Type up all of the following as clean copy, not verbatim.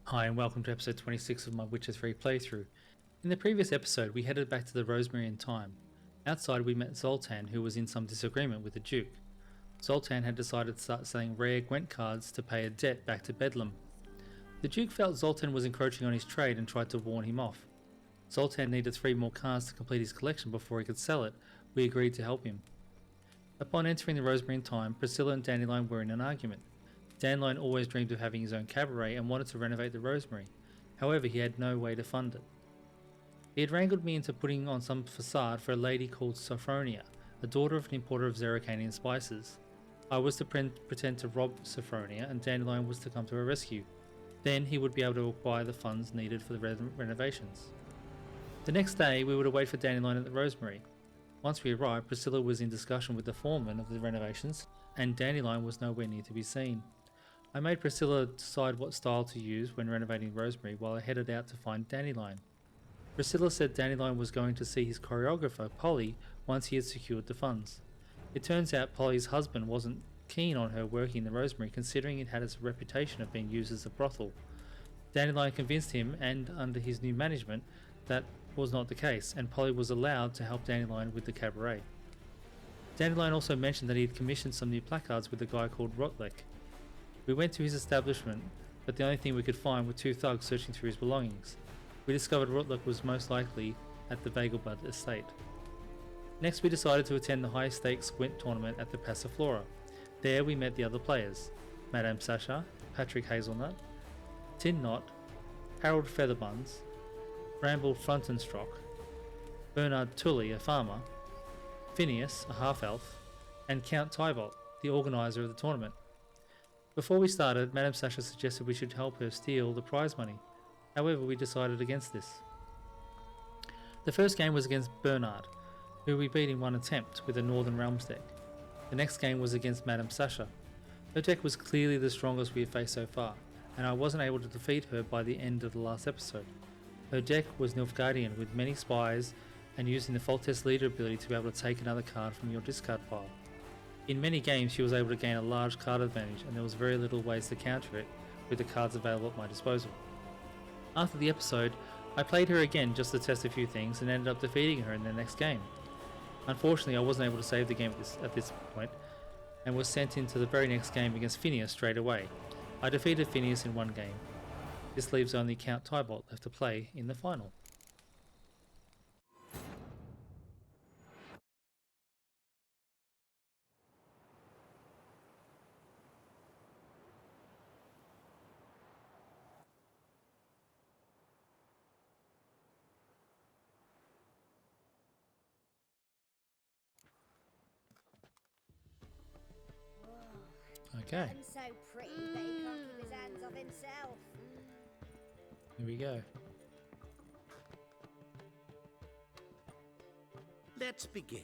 Hi and welcome to episode 26 of my Witcher 3 playthrough. In the previous episode we headed back to the Rosemary in time. Outside we met Zoltan, who was in some disagreement with the Duke. Zoltan had decided to start selling rare Gwent cards to pay a debt back to Bedlam. The Duke felt Zoltan was encroaching on his trade and tried to warn him off. Zoltan needed 3 more cards to complete his collection before he could sell it. We agreed to help him. Upon entering the Rosemary in time, Priscilla and Dandelion were in an argument. Dandelion always dreamed of having his own cabaret and wanted to renovate the Rosemary. However, he had no way to fund it. He had wrangled me into putting on some facade for a lady called Sophronia, a daughter of an importer of Zerricanian spices. I was to pretend to rob Sophronia, and Dandelion was to come to her rescue. Then he would be able to acquire the funds needed for the renovations. The next day, we were to wait for Dandelion at the Rosemary. Once we arrived, Priscilla was in discussion with the foreman of the renovations, and Dandelion was nowhere near to be seen. I made Priscilla decide what style to use when renovating Rosemary while I headed out to find Dandelion. Priscilla said Dandelion was going to see his choreographer, Polly, once he had secured the funds. It turns out Polly's husband wasn't keen on her working in the Rosemary, considering it had its reputation of being used as a brothel. Dandelion convinced him, and under his new management, that was not the case, and Polly was allowed to help Dandelion with the cabaret. Dandelion also mentioned that he had commissioned some new placards with a guy called Rautlec. We went to his establishment, but the only thing we could find were 2 thugs searching through his belongings. We discovered Rautlec was most likely at the Vagelbud estate. Next we decided to attend the high stakes Gwent tournament at the Passiflora. There we met the other players, Madame Sasha, Patrick Hazelnut, Tin Knot, Harold Featherbuns, Bramble Frontenstock, Bernard Tully, a farmer, Phineas, a half-elf, and Count Tybalt, the organiser of the tournament. Before we started, Madame Sasha suggested we should help her steal the prize money. However, we decided against this. The first game was against Bernard, who we beat in one attempt with a Northern Realms deck. The next game was against Madame Sasha. Her deck was clearly the strongest we had faced so far, and I wasn't able to defeat her by the end of the last episode. Her deck was Nilfgaardian with many spies and using the Foltest leader ability to be able to take another card from your discard pile. In many games she was able to gain a large card advantage, and there was very little ways to counter it with the cards available at my disposal. After the episode, I played her again just to test a few things and ended up defeating her in the next game. Unfortunately, I wasn't able to save the game at this point and was sent into the very next game against Phineas straight away. I defeated Phineas in one game. This leaves only Count Tybalt left to play in the final. Okay. I'm so pretty that he can't keep his hands off himself. Here we go. Let's begin.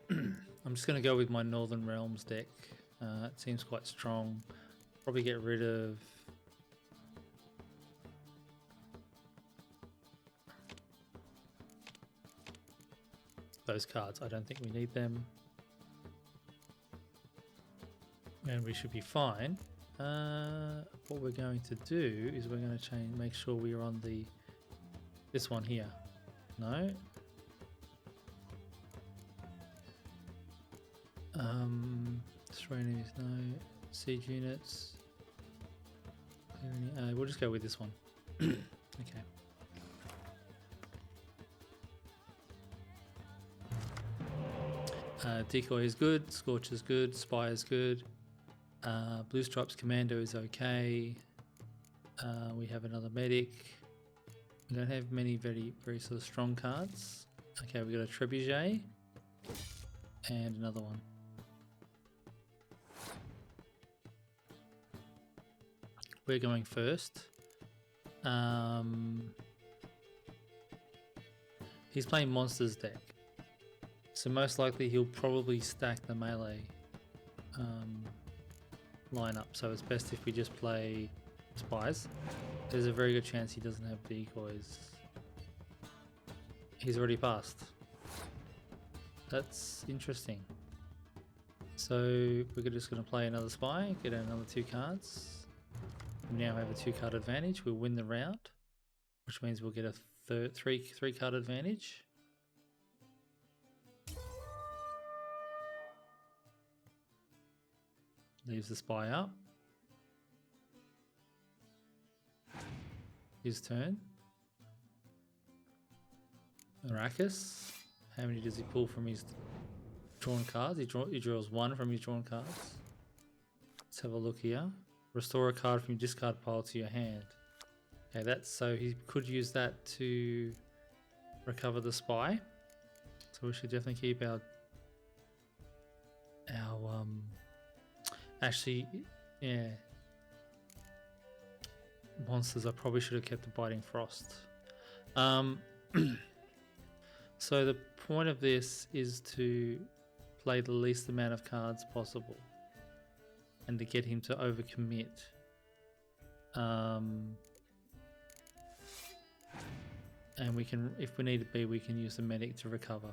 I'm just going to go with my Northern Realms deck. It seems quite strong. Probably get rid of those cards. I don't think we need them. And we should be fine. What we're going to do is we're going to make sure we are on this one here. No. Destroy enemies, no. Siege units. We'll just go with this one. Okay. Decoy is good, Scorch is good, Spy is good, Blue Stripes Commando is okay, we have another medic, we don't have many very sort of strong cards. Okay, we got a Trebuchet and another one. We're going first. He's playing Monsters deck. So most likely he'll probably stack the melee lineup, so it's best if we just play spies. There's a very good chance he doesn't have decoys. He's already passed. That's interesting. So we're just going to play another spy, get another 2 cards. We now have a 2-card advantage. We'll win the round, which means we'll get a 3-card advantage. Leaves the spy up. His turn. Arrakis. How many does he pull from his drawn cards? He draws 1 from his drawn cards. Let's have a look here. Restore a card from your discard pile to your hand. Okay, that's so he could use that to recover the spy. So we should definitely keep our actually, yeah. Monsters, I probably should have kept the Biting Frost. So the point of this is to play the least amount of cards possible and to get him to overcommit. And we can, if we need to be, we can use the medic to recover.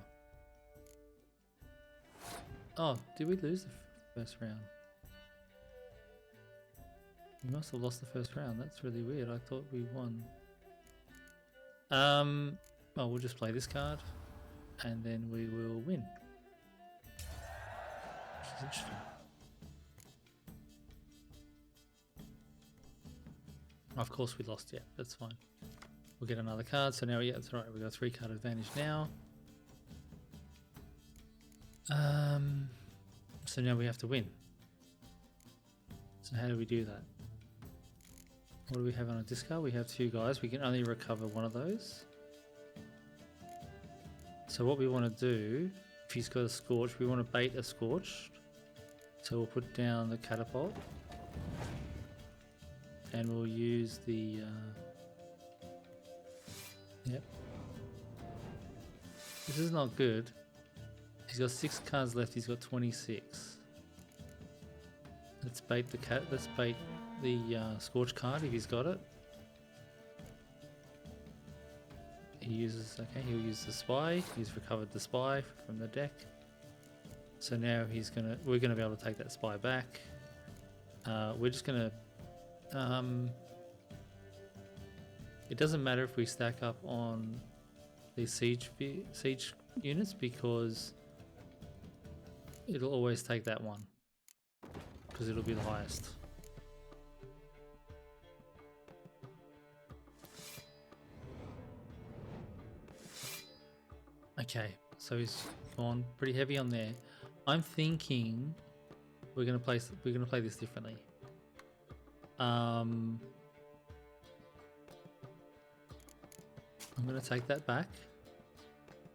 Oh, did we lose the first round? We must have lost the first round. That's really weird. I thought we won. Oh, we'll just play this card and then we will win. Which is interesting. Of course we lost, yeah, that's fine. We'll get another card, so now, yeah, that's right, we've got a 3-card advantage now. So now we have to win. So how do we do that? What do we have on a discard? We have 2 guys, we can only recover 1 of those. So what we want to do, if he's got a Scorch, we want to bait a Scorched. So we'll put down the Catapult. And we'll use the... Yep. This is not good. He's got 6 cards left, he's got 26. Let's bait the let's bait the Scorch card if he's got it. He uses, okay, he'll use the spy. He's recovered the spy from the deck. So now we're gonna be able to take that spy back. We're just gonna, it doesn't matter if we stack up on these siege units because it'll always take that one because it'll be the highest. Okay, so he's gone pretty heavy on there. I'm thinking we're gonna play this differently. I'm gonna take that back.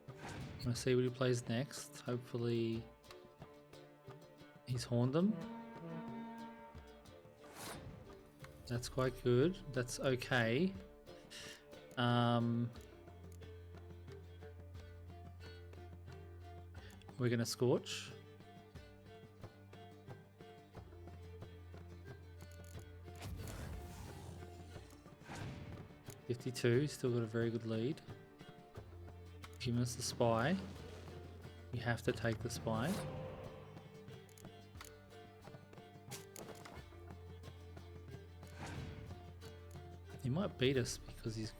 I'm gonna see what he plays next. Hopefully he's horned them. That's quite good. That's okay. We're gonna Scorch. $52, still got a very good lead. Give us the spy. We have to take the spy. He might beat us because he's...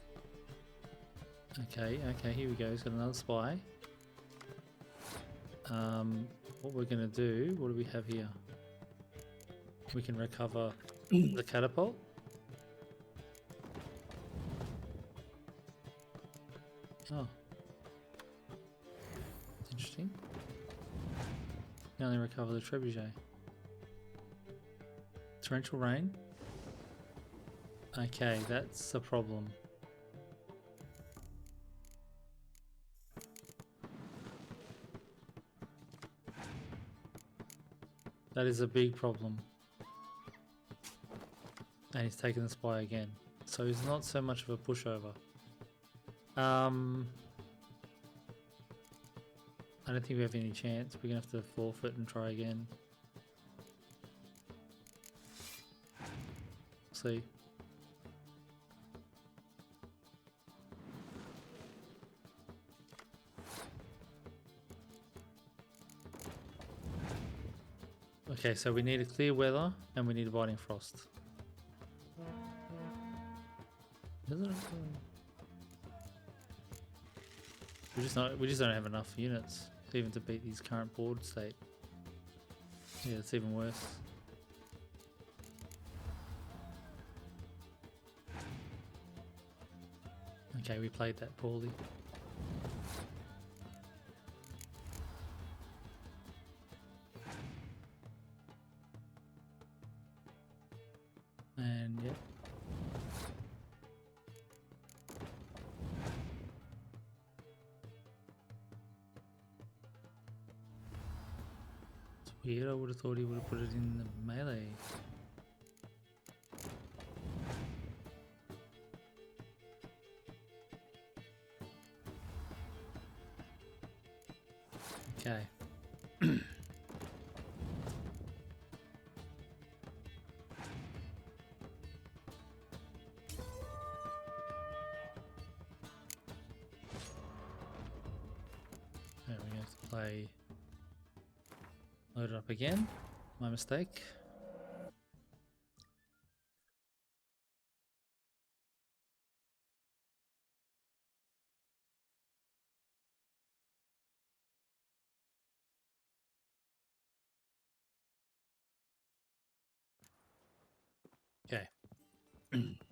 Okay, here we go, he's got another spy. What we're gonna do, what do we have here? We can recover the Catapult. Oh. That's interesting. Can only recover the Trebuchet. Torrential Rain. Okay, that's a problem. That is a big problem. And he's taken the spy again. So he's not so much of a pushover. I don't think we have any chance. We're gonna have to forfeit and try again. See. Okay, so we need a clear weather and we need a biting frost. Doesn't it? We just don't have enough units even to beat these current board state. Yeah, it's even worse. Okay, we played that poorly. And yeah. It's weird, I would have thought he would have put it in the melee. Okay. Okay, we have to play. Load it up again. My mistake. Okay.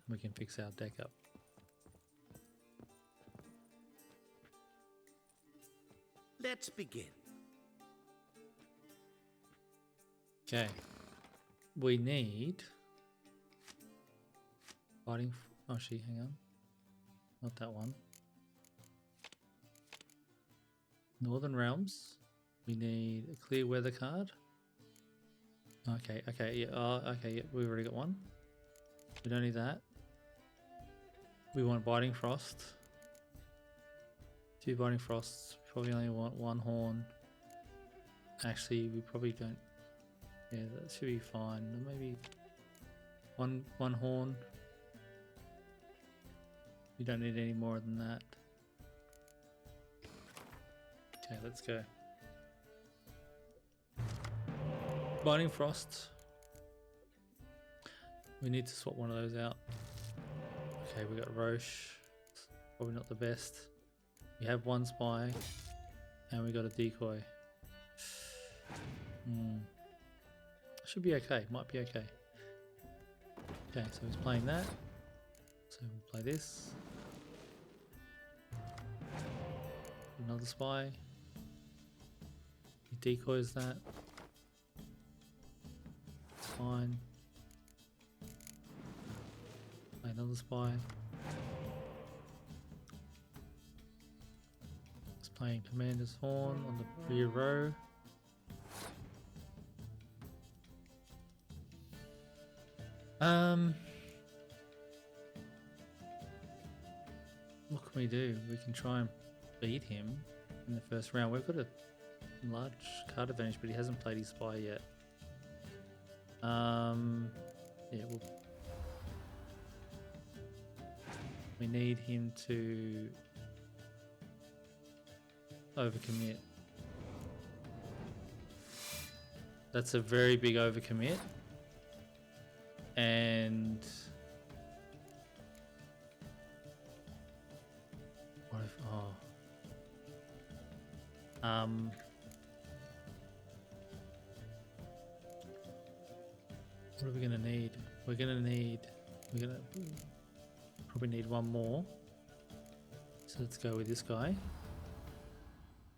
We can fix our deck up. Let's begin. Okay. We need fighting. Oh, hang on. Not that one. Northern Realms. We need a clear weather card. Okay, yeah, okay, yeah, we've already got one. We don't need that. We want Biting Frost. 2 Biting Frosts. Probably only want 1 horn. Actually, we probably don't. Yeah, that should be fine. Maybe one horn. You don't need any more than that. Okay, let's go. Biting Frost. We need to swap one of those out. Okay, we got Roche. Probably not the best. We have 1 spy. And we got a decoy. Should be okay. Might be okay. Okay, so he's playing that. So we'll play this. Another spy. He decoys that. It's fine. Play another spy. He's playing Commander's Horn on the rear row. What can we do? We can try and beat him in the first round. We've got a large card advantage, but he hasn't played his spy yet. Yeah, we need him to overcommit. That's a very big overcommit. And what if what are we gonna need? We're gonna probably need 1 more. So let's go with this guy.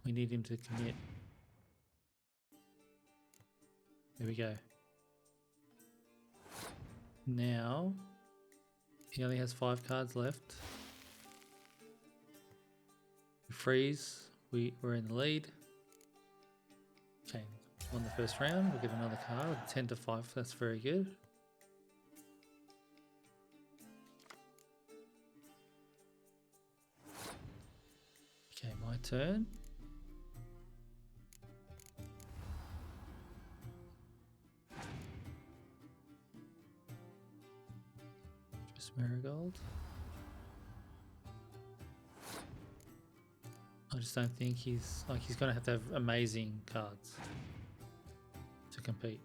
We need him to commit. There we go. Now, he only has 5 cards left. We freeze, we're in the lead. Okay, won the first round, we'll get another card, 10 to 5, that's very good. Okay, my turn. Marigold. I just don't think he's gonna have to have amazing cards to compete.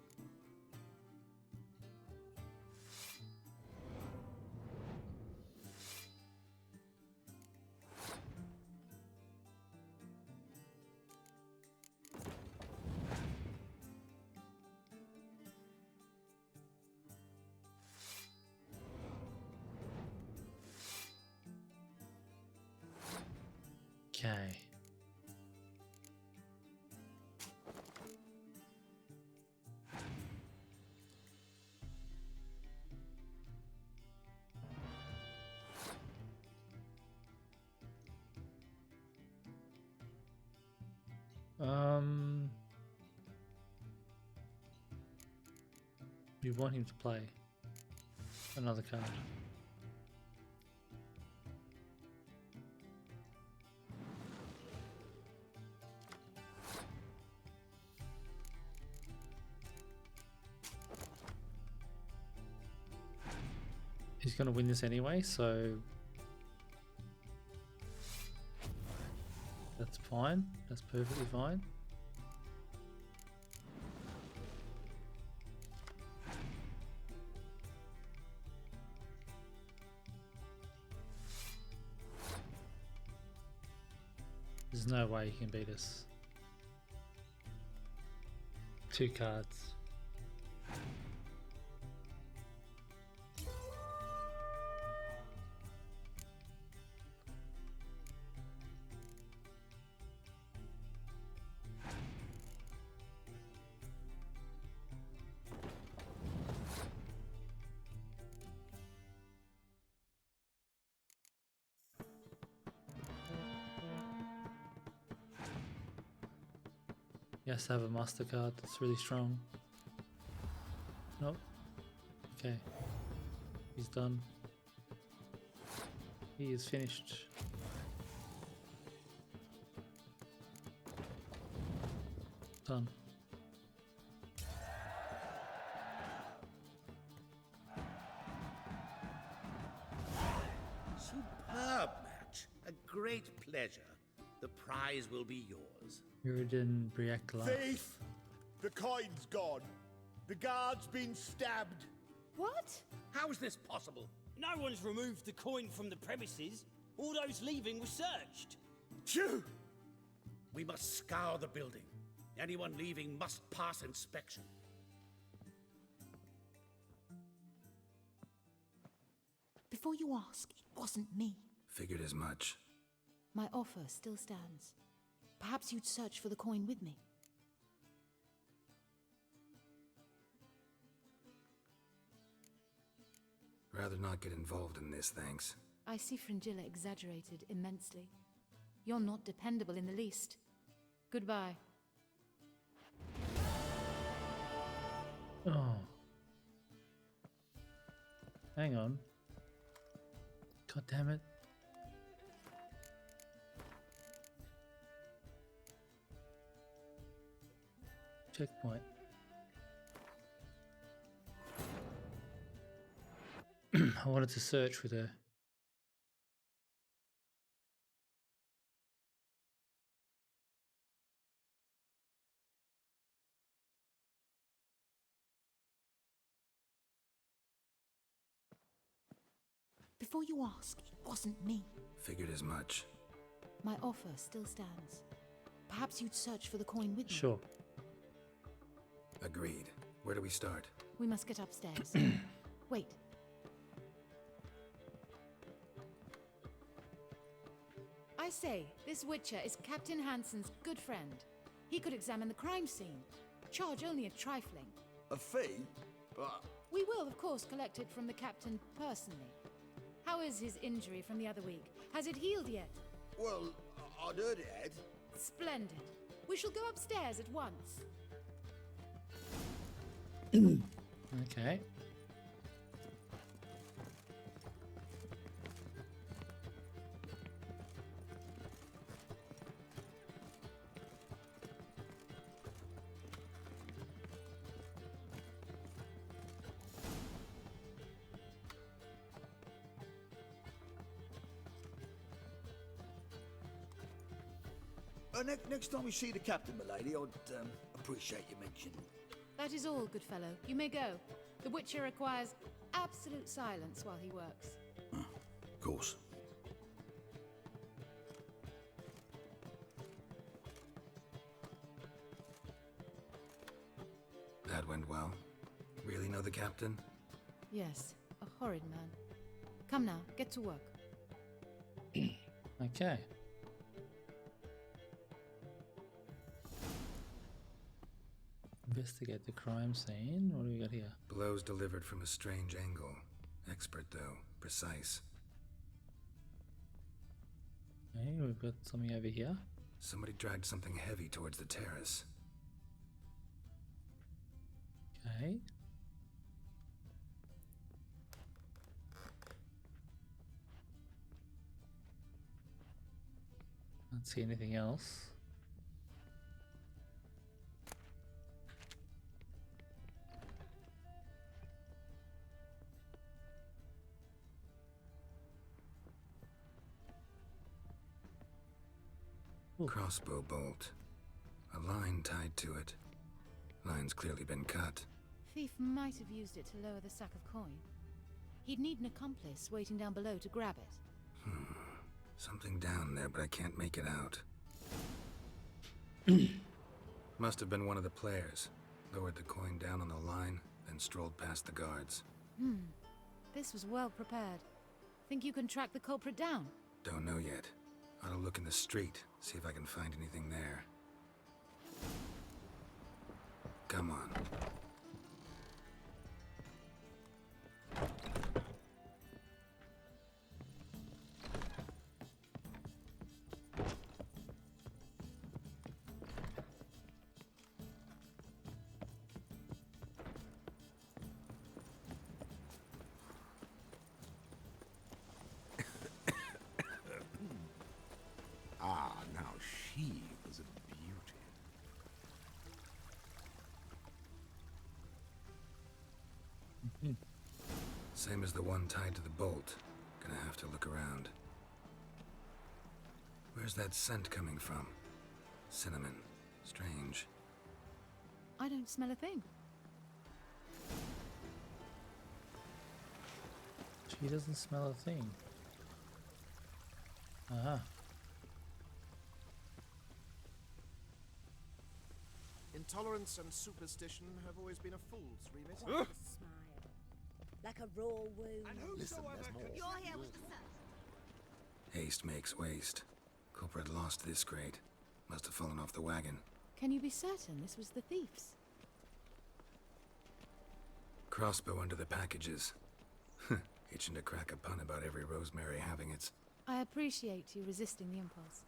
Okay. We want him to play another card. He's going to win this anyway, so that's fine. That's perfectly fine. There's no way he can beat us. 2 cards. He has to have a master card that's really strong. Nope. Okay. He's done. He is finished. Done. Superb match. A great pleasure. The prize will be yours. Uridan Briakla. Thief! The coin's gone. The guard's been stabbed. What? How is this possible? No one's removed the coin from the premises. All those leaving were searched. Phew! We must scour the building. Anyone leaving must pass inspection. Before you ask, it wasn't me. Figured as much. My offer still stands. Perhaps you'd search for the coin with me. Rather not get involved in this, thanks. I see Fringilla exaggerated immensely. You're not dependable in the least. Goodbye. Oh. Hang on. God damn it. Checkpoint. I wanted to search with her. Before you ask, it wasn't me. Figured as much. My offer still stands. Perhaps you'd search for the coin with me. Sure. Agreed. Where do we start? We must get upstairs. Wait. I say, this Witcher is Captain Hansen's good friend. He could examine the crime scene. Charge only a trifling. A fee? But We will, of course, collect it from the captain personally. How is his injury from the other week? Has it healed yet? well, I'd heard it had. Splendid. We shall go upstairs at once. Okay. Next time we see the captain, milady, I'd appreciate you mentioning. That is all, good fellow. You may go. The Witcher requires absolute silence while he works. Of course. That went well. Really know the captain? Yes, a horrid man. Come now, get to work. Okay. Investigate the crime scene. What do we got here? Blows delivered from a strange angle. Expert, though. Precise. Okay, we've got something over here. Somebody dragged something heavy towards the terrace. Okay. Can't see anything else. Crossbow bolt. A line tied to it. Line's clearly been cut. Thief might have used it to lower the sack of coin. He'd need an accomplice waiting down below to grab it. Something down there, but I can't make it out. Must have been one of the players. Lowered the coin down on the line, then strolled past the guards. This was well prepared. Think you can track the culprit down? Don't know yet. Ought to look in the street, see if I can find anything there. Come on. Ah, now she was a beauty. Same as the one tied to the bolt. Gonna have to look around. Where's that scent coming from? Cinnamon. Strange. I don't smell a thing. She doesn't smell a thing. Aha. Intolerance and superstition have always been a fool's remit. What a smile. Like a raw wound. Listen, there's more. You're here with the search. Haste makes waste. Culprit lost this crate. Must have fallen off the wagon. Can you be certain this was the thief's? Crossbow under the packages. Itching to crack a pun about every rosemary having its... I appreciate you resisting the impulse.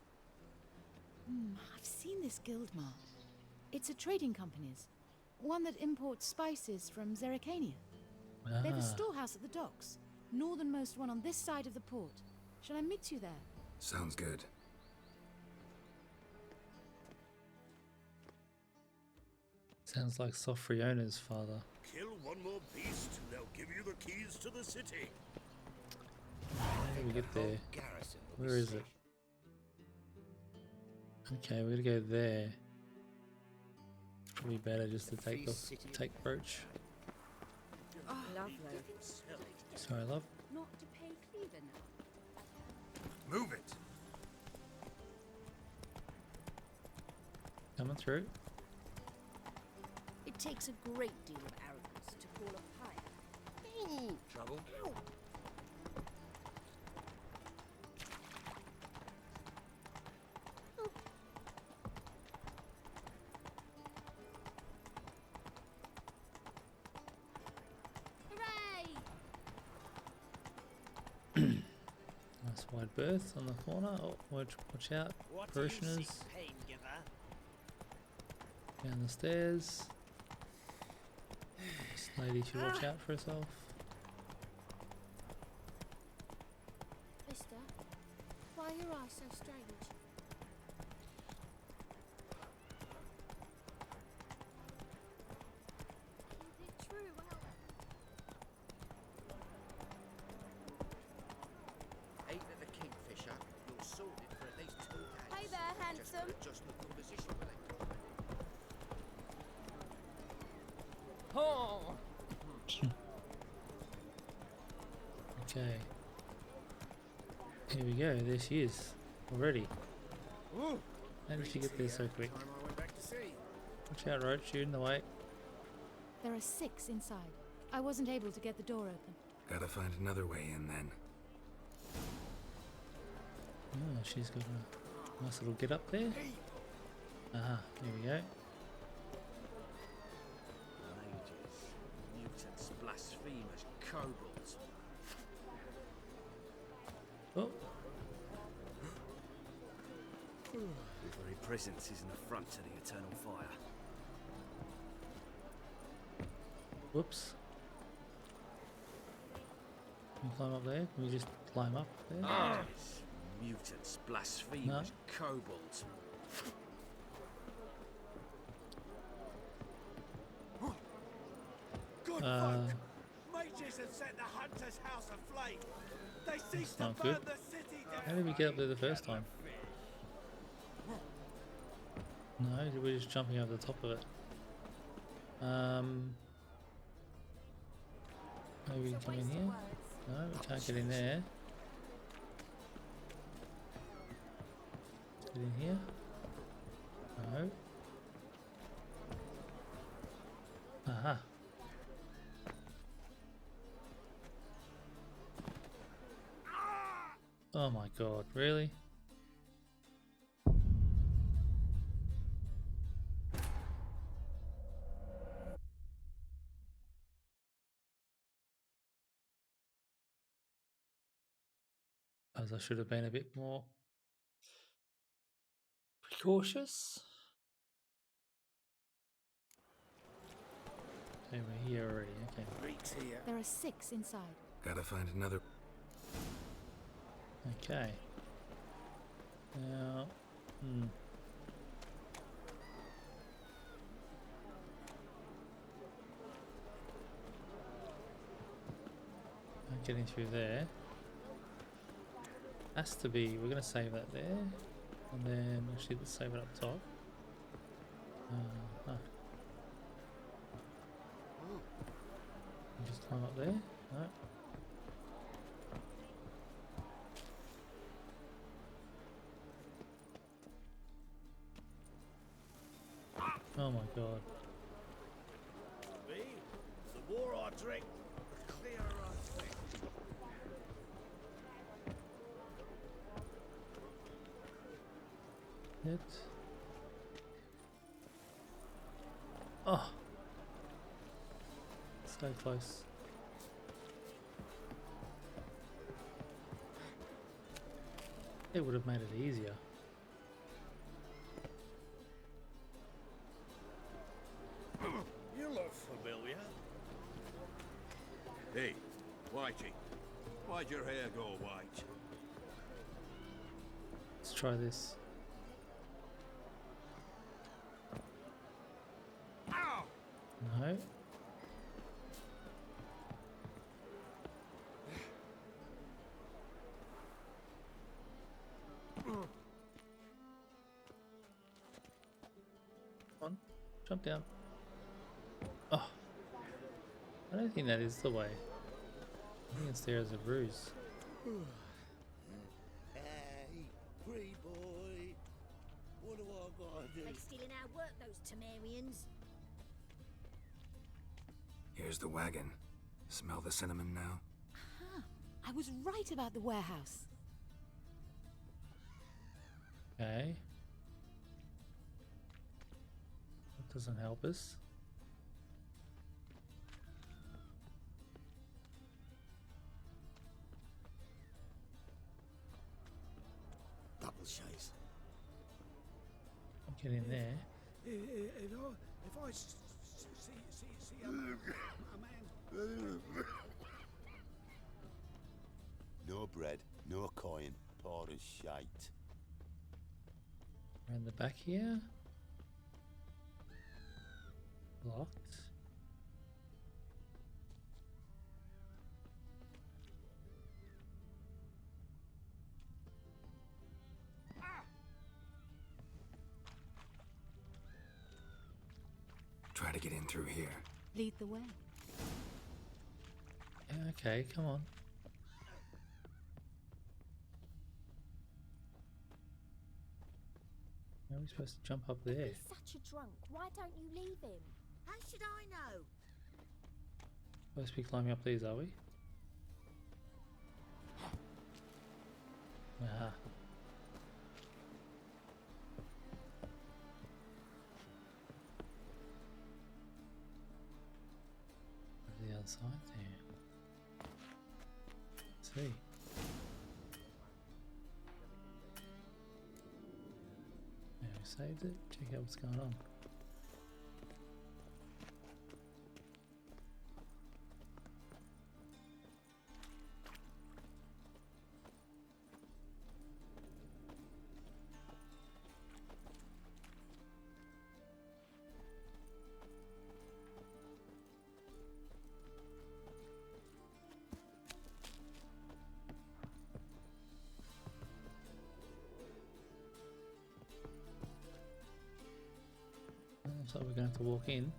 I've seen this guild mark. It's a trading company's. One that imports spices from Zerrikania. They have a storehouse at the docks. Northernmost one on this side of the port. Shall I meet you there? Sounds good. Sounds like Sofriona's father. Kill one more beast, and they'll give you the keys to the city. How do we get there? Garrison will Where be is safe. it? Okay, we're gonna go there. Probably better just to take Brooch. Lovely. Sorry, love. Not to pay Cleaver now. Move it! Coming through. It takes a great deal of arrogance to call a pyre. Ooh, trouble. Hooray! Nice wide berth on the corner. Oh, watch out. What Parishioners. do you seek, pain giver? Down the stairs. This lady should watch out for herself. Mister, why are your eyes so strange? Is it true, Earl? Eithne the Kingfisher, you're sorted for at least 2 days. Hey there, handsome. Just the position where they got me. Oh! Okay. Here we go. There she is. Already. Ooh, How did she get there so quick? time I went back to sea. Watch out, Roche. You're in the way. There are 6 inside. I wasn't able to get the door open. Gotta find another way in then. Oh, she's got a nice little get up there. Aha, here we go. blasphemous kobolds. Oh, Your very presence is an affront to the eternal fire. whoops. Can we climb up there? Can we just climb up there? Yes, mutants, blasphemous kobolds. Good folk! Mages have set the hunter's house aflame. They cease to not burn good. the city down. How did we get up there the first time? No, we're just jumping over the top of it. Maybe we can come in here? No, we can't get in there. Get in here? No. Aha. Oh my god, really? As I should have been a bit more precautious. Okay, we're here already, okay. Reek's here. There are 6 inside. Gotta find another. Okay. Now, Not getting through there. Has to be, we're going to save that there. And then actually let's save it up top. Just climb up there. No. Oh my god. Me? The more I drink, the clearer I think. It. Oh. So close. It would have made it easier. You look familiar. Hey, Whitey. Why'd your hair go white? Let's try this. Ow! No. Come on, jump down. Oh, I don't think that is the way. I think it's there as a ruse. Hey, free boy. What do I gotta do? They stealing our work, those Temerians. Here's the wagon. Smell the cinnamon now? Huh. I was right about the warehouse. Okay. That doesn't help us. Double chase. Get in there. If I see a man. No bread, no coin, poor as shite. Around the back here. Locked. Try to get in through here. Lead the way. Yeah, okay, come on. How are we supposed to jump up there? He's such a drunk. Why don't you leave him? How should I know? Supposed to be climbing up these, are we? Aha. Over the other inside there? Let's see. Now we saved it. Check out what's going on. So we're going to have to walk in.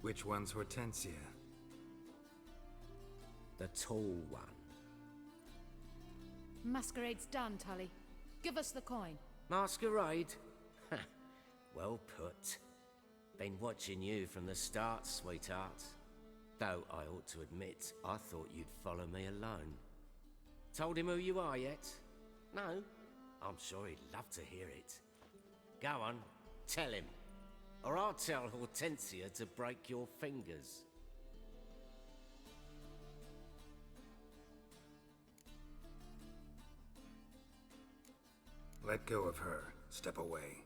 Which one's Hortensia? The tall one. Masquerade's done, Tully. Give us the coin. Masquerade? Ha, well put. Been watching you from the start, sweetheart. Though I ought to admit, I thought you'd follow me alone. Told him who you are yet? No? I'm sure he'd love to hear it. Go on, tell him. Or I'll tell Hortensia to break your fingers. Let go of her. Step away.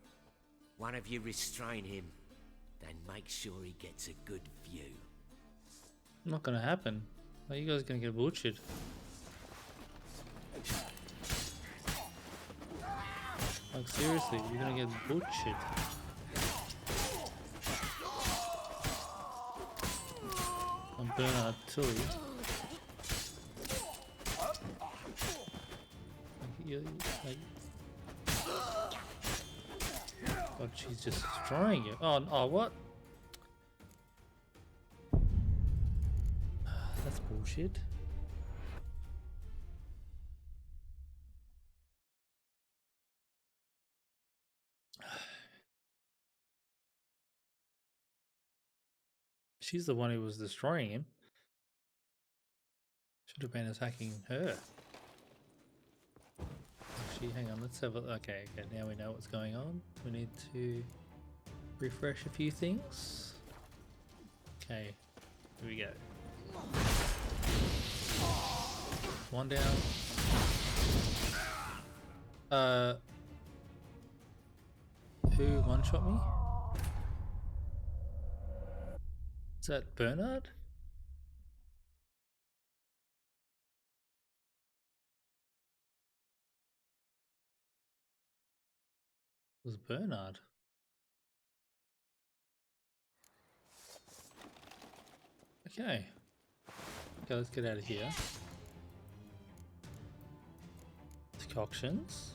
One of you restrain him, then make sure he gets a good view. Not gonna happen. Are you guys gonna get bullshit? Like seriously, you're gonna get bullshit. I'm Bernard Tully. Like, God, she's just destroying you. Oh, what? That's bullshit. She's the one who was destroying him. Should have been attacking her. Actually, hang on, let's have a... Okay, now we know what's going on. We need to refresh a few things. Okay, here we go. One down. Who one-shot me? Is that Bernard? It was Bernard. Okay. Okay, let's get out of here. Decoctions.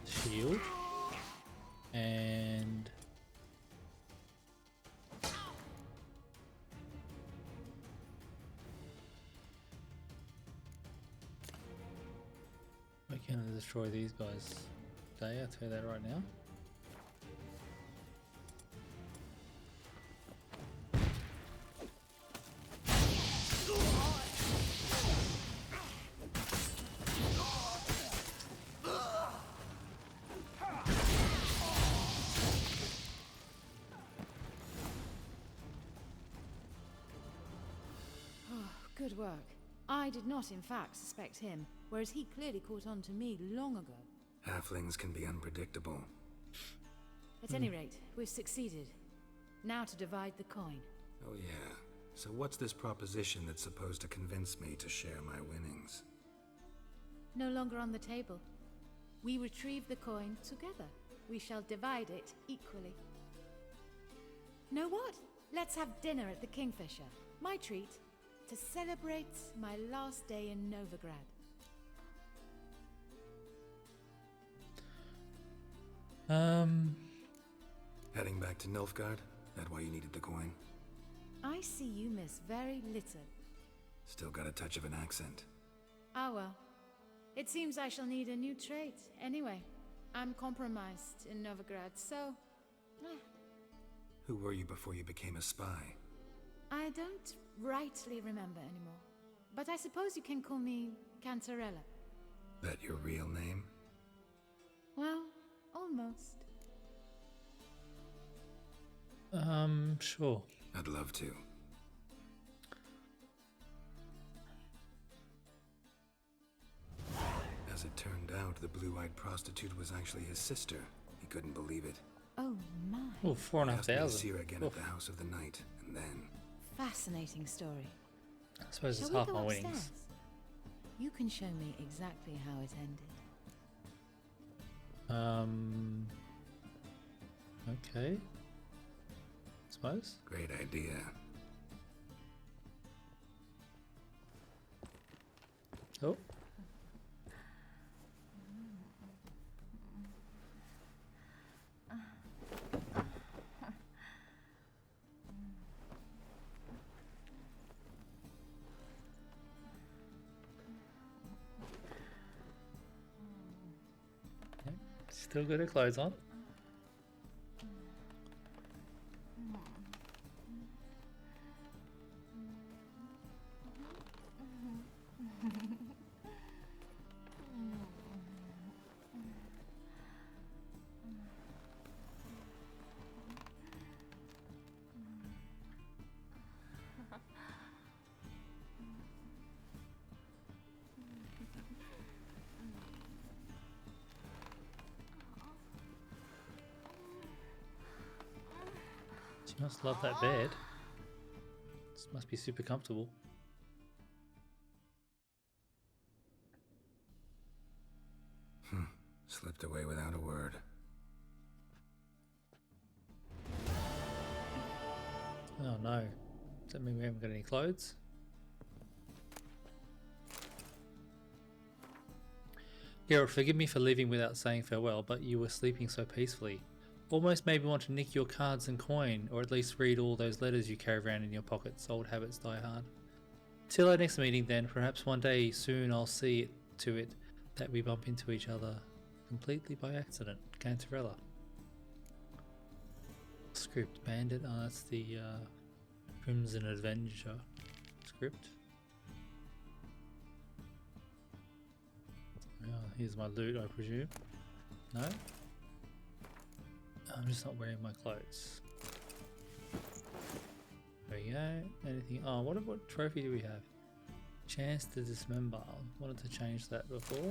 Shield. And... we're gonna destroy these guys today, I'll tell you that right now. Good work. I did not, in fact, suspect him, whereas he clearly caught on to me long ago. Halflings can be unpredictable. At any rate, we've succeeded. Now to divide the coin. Oh yeah. So what's this proposition that's supposed to convince me to share my winnings? No longer on the table. We retrieve the coin together. We shall divide it equally. Know what? Let's have dinner at the Kingfisher. My treat. To celebrate my last day in Novigrad. Heading back to Nilfgaard? That why you needed the coin? I see you miss very little. Still got a touch of an accent. Ah well. It seems I shall need a new trait. Anyway, I'm compromised in Novigrad, so... Who were you before you became a spy? I don't rightly remember anymore. But I suppose you can call me Cantarella. That your real name? Well, almost. Sure. I'd love to. As it turned out, the blue-eyed prostitute was actually his sister. He couldn't believe it. Oh my. Oh, He asked me to see 4,500. her again at the House of the Night, and then... Fascinating story. I suppose Shall it's we half go my upstairs? winnings. You can show me exactly how it ended. Okay. Suppose. Great idea. Oh. Okay. Still got her clothes on. She must love that bed. This must be super comfortable. Slipped away without a word. Oh no. Does that mean we haven't got any clothes? Geralt, forgive me for leaving without saying farewell, but you were sleeping so peacefully. Almost made me want to nick your cards and coin, or at least read all those letters you carry around in your pockets. Old habits die hard. Till our next meeting then, perhaps one day soon I'll see to it that we bump into each other completely by accident. Cantarella. Script. Bandit. Oh, that's the Crimson Adventure script. Oh, here's my loot, I presume. No? I'm just not wearing my clothes. There we go. Anything? Oh, what trophy do we have? Chance to dismember. Wanted to change that before.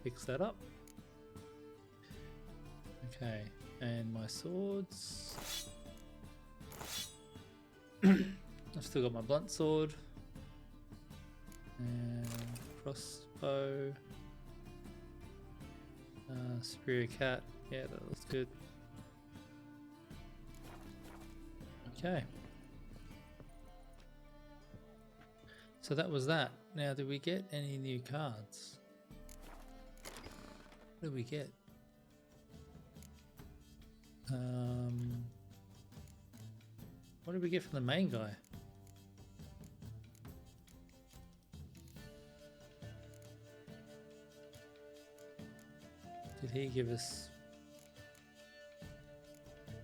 Fix that up. Okay, and my swords. I've still got my blunt sword. And crossbow. Superior cat. Yeah, that looks good. Okay. So that was that. Now, did we get any new cards? What did we get? What did we get from the main guy? Did he give us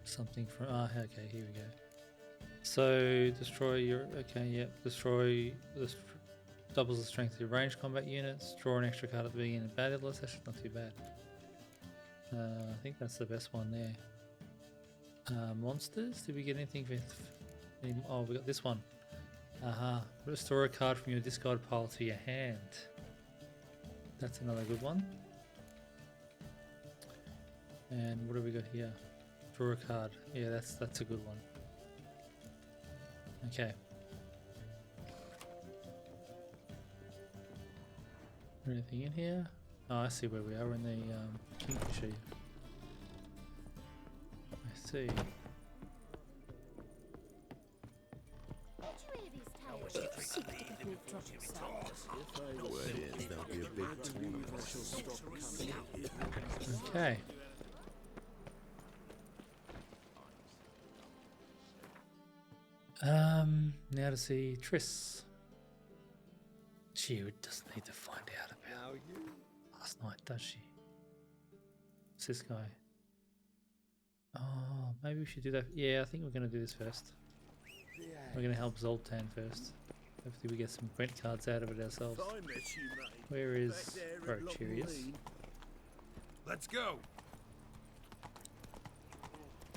something from... Ah, okay, here we go. So, destroy your... Okay, yep. Destroy... This doubles the strength of your ranged combat units. Draw an extra card at the beginning of battle. That's actually not too bad. I think that's the best one there. Monsters? Did we get anything for... Oh, we got this one. Aha. Restore a card from your discard pile to your hand. That's another good one. And what do we got here? Draw a card. Yeah, that's a good one. Okay. Anything in here? Oh, I see where we are. We're in the Kingfisher. I see. Okay. Now to see Triss. She doesn't need to find out about last night, does she? What's this guy? Oh, maybe we should do that. Yeah, I think we're going to do this first. We're going to help Zoltan first. Hopefully we get some Gwent cards out of it ourselves. I met you, mate. Where is Back there in Roche? Here he is. Lockwood. Let's go.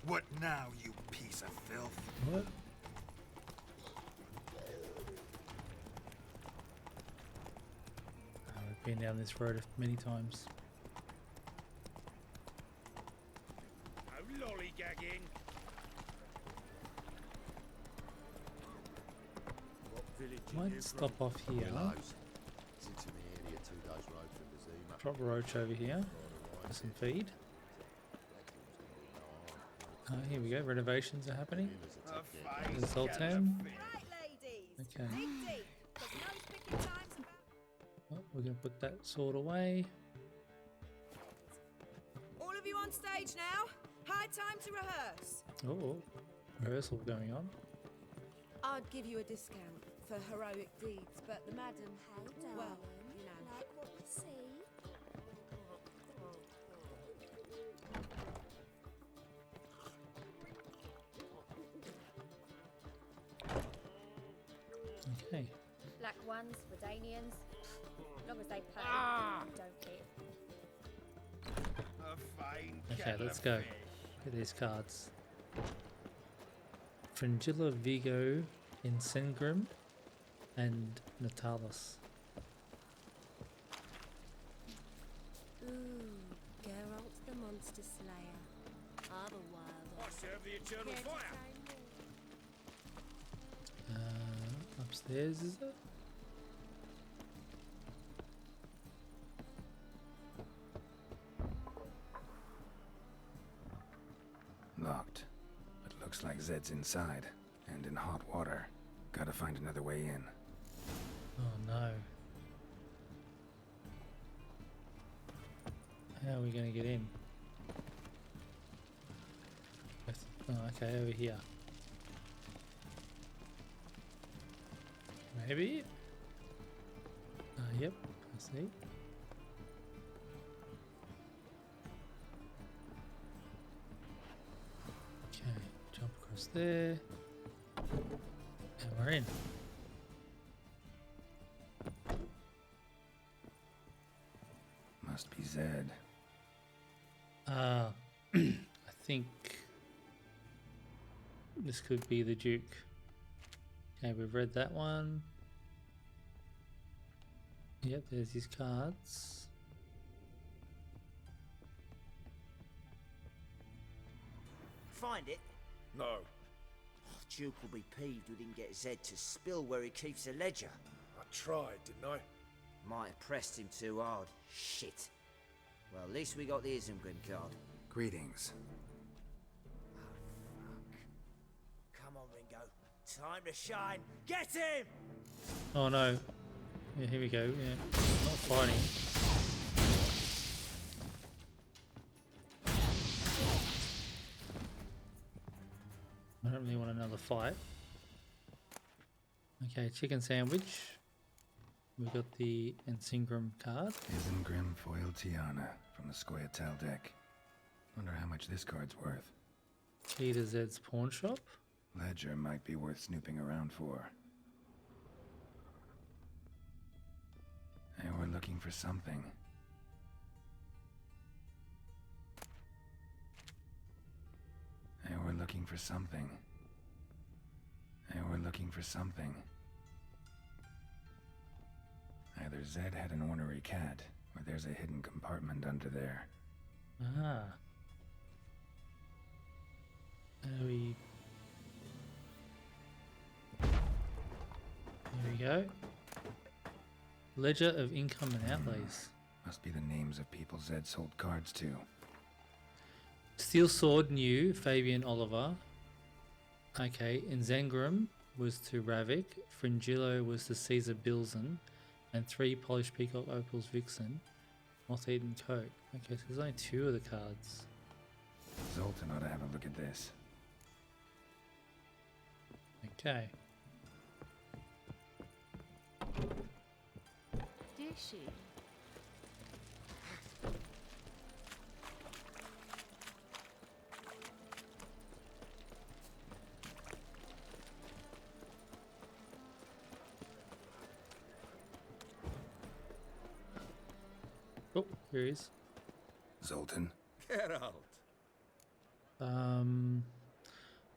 What now, you piece of filth? What? Oh, we've been down this road many times. No lollygagging. What village Might stop off here. It's into the area 2 days road from the Zima. Drop Roche over here for some feed. Here we go. Renovations are happening. There's Zoltan. Right, ladies. Okay. Dig deep. There's no picking times about. Oh, we're gonna put that sword away. All of you on stage now. High time to rehearse. Oh, rehearsal going on. I'd give you a discount for heroic deeds, but the madam, well, you know. Like what we see. Okay. Black ones, Redanians. As long as they pay, don't care. A fine Okay, kettle let's of go. fish. Get these cards. Fringilla Vigo Insengrim and Natalis. Ooh, Geralt the Monster Slayer. Otherwise, I serve the eternal fire. Upstairs, is it? Locked. But looks like Zed's inside. And in hot water. Gotta find another way in. Oh no. How are we gonna get in? Oh, okay, over here. Maybe? Yep, I see. Okay, jump across there. And we're in. Must be Zed. I think this could be the Duke. Okay, we've read that one. Yep, there's his cards. Find it? No. Oh, Duke will be peeved we didn't get Zed to spill where he keeps the ledger. I tried, didn't I? Might have pressed him too hard. Shit. Well, at least we got the Isengrim card. Greetings. Come on, Ringo. Time to shine. Get him! Oh no. Yeah, here we go. Yeah, not fighting. I don't really want another fight. Okay, chicken sandwich. We got the Ensingram card. Isengrim Foil Tiana from the Scoia'tael deck. Wonder how much this card's worth. Key to Zed's pawn shop. Ledger might be worth snooping around for. Hey, we're looking for something. Hey, we're looking for something. Hey, we're looking for something. Either Zed had an ornery cat, or there's a hidden compartment under there. Ah. We... There we go. Ledger of income and outlays. Must be the names of people Zed sold cards to. Steel Sword New, Fabian Oliver. Okay, Enzengrim was to Ravik. Fringillo was to Caesar Bilzen. And 3 Polish Peacock Opals Vixen. Moth-Eaten Coat. Okay, so there's only 2 of the cards. Zoltan ought to have a look at this. Okay. Did she? Oh, here he is. Zoltan? Get out.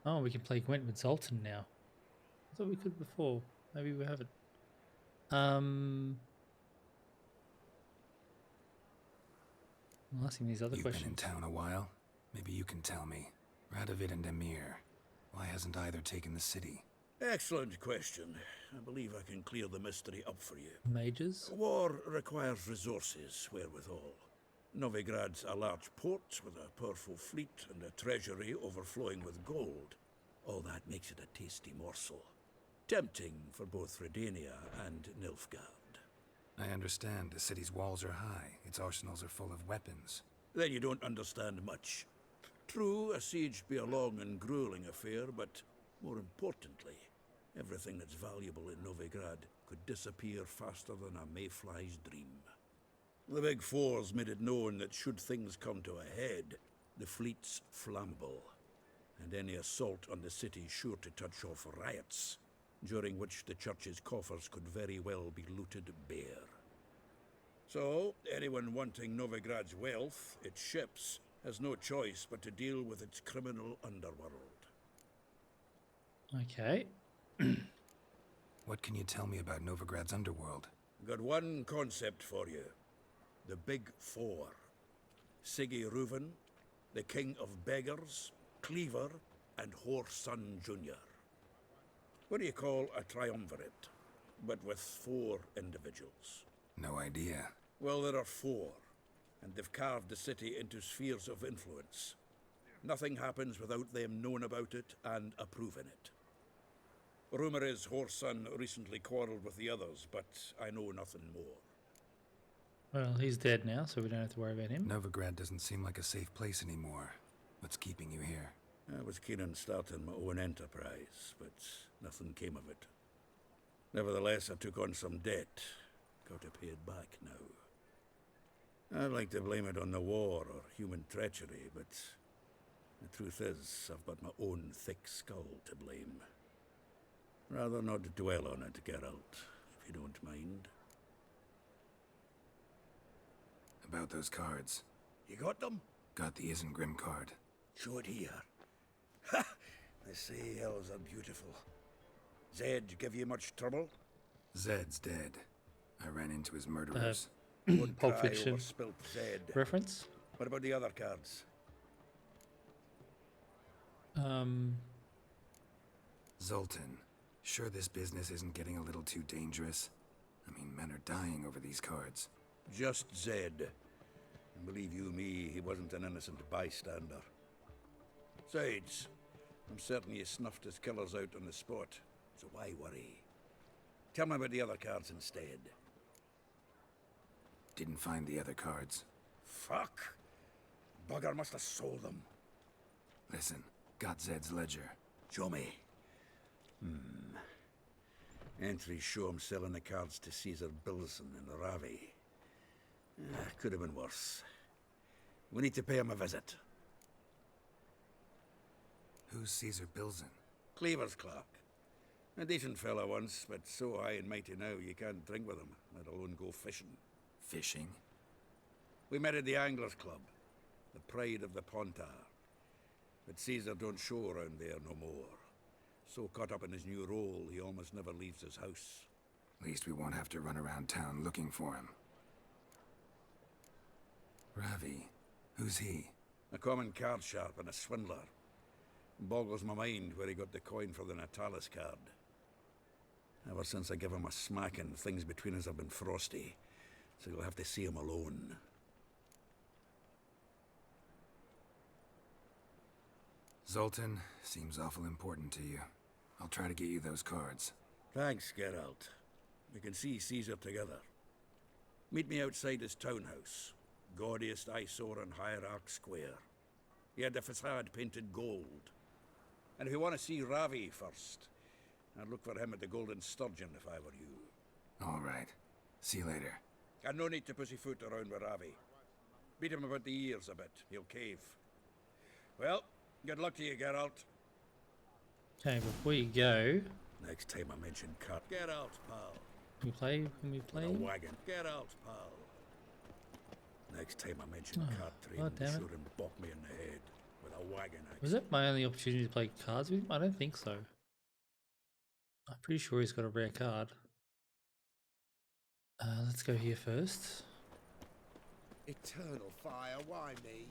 Oh, we can play Gwent with Zoltan now. I thought we could before. Maybe we haven't. I'm asking these other You've questions. been in town a while. Maybe you can tell me. Radovid and Emir. Why hasn't either taken the city? Excellent question. I believe I can clear the mystery up for you. Mages? War requires resources wherewithal. Novigrad's a large port with a powerful fleet and a treasury overflowing with gold. All that makes it a tasty morsel. Tempting for both Redania and Nilfgaard. I understand. The city's walls are high. Its arsenals are full of weapons. Then you don't understand much. True, a siege be a long and grueling affair, but more importantly, everything that's valuable in Novigrad could disappear faster than a mayfly's dream. The Big Four's made it known that should things come to a head, the fleet's flammable, and any assault on the city's sure to touch off riots, during which the church's coffers could very well be looted bare. So, anyone wanting Novigrad's wealth, its ships, has no choice but to deal with its criminal underworld. Okay. What can you tell me about Novigrad's underworld? Got one concept for you. The Big Four. Siggy Reuven, the King of Beggars, Cleaver, and Whoreson Jr. What do you call a triumvirate, but with 4 individuals? No idea. Well, there are 4, and they've carved the city into spheres of influence. Nothing happens without them knowing about it and approving it. Rumor is Whoreson recently quarreled with the others, but I know nothing more. Well, he's dead now, so we don't have to worry about him. Novigrad doesn't seem like a safe place anymore. What's keeping you here? I was keen on starting my own enterprise, but nothing came of it. Nevertheless, I took on some debt. Got to pay it back now. I'd like to blame it on the war or human treachery, but the truth is, I've got my own thick skull to blame. Rather not dwell on it, Geralt, if you don't mind. About those cards. You got them? Got the Isengrim card. Show it here. Ha! They say elves are beautiful. Zed give you much trouble? Zed's dead. I ran into his murderers. Pulp Fiction spilt Zed. reference? What about the other cards? Zoltan, sure this business isn't getting a little too dangerous? I mean, men are dying over these cards. Just Zed. And believe you me, he wasn't an innocent bystander. Besides, I'm certain you snuffed his killers out on the spot, so why worry? Tell me about the other cards instead. Didn't find the other cards. Fuck! Bugger must have sold them. Listen, got Zed's ledger. Show me. Entries show him selling the cards to Caesar Bilson and Ravi. Could have been worse. We need to pay him a visit. Who's Caesar Bilson? Cleaver's clerk. A decent fella once, but so high and mighty now you can't drink with him, let alone go fishing. Fishing? We met at the Anglers Club, the pride of the Pontar. But Caesar don't show around there no more. So caught up in his new role, he almost never leaves his house. At least we won't have to run around town looking for him. Ravi, who's he? A common card sharp and a swindler. Boggles my mind where he got the coin for the Natalis card. Ever since I gave him a smacking, things between us have been frosty. So you'll have to see him alone. Zoltan, seems awful important to you. I'll try to get you those cards. Thanks, Geralt. We can see Caesar together. Meet me outside his townhouse. Gaudiest eyesore on Hierarch Square. He had the facade painted gold. And if you want to see Ravi first, I'd look for him at the Golden Sturgeon if I were you. All right. See you later. And no need to pussyfoot around with Ravi. Beat him about the ears a bit. He'll cave. Well, good luck to you, Geralt. Okay, before you go... Next time I mention cut. Get out, pal. Can we play? Can we play? A wagon. Get out, pal. Next time I mention card trading, God be damn it. sure and bop me in the head with a wagon axe. Was that my only opportunity to play cards with him? I don't think so. I'm pretty sure he's got a rare card. Let's go here first. Eternal fire, why me?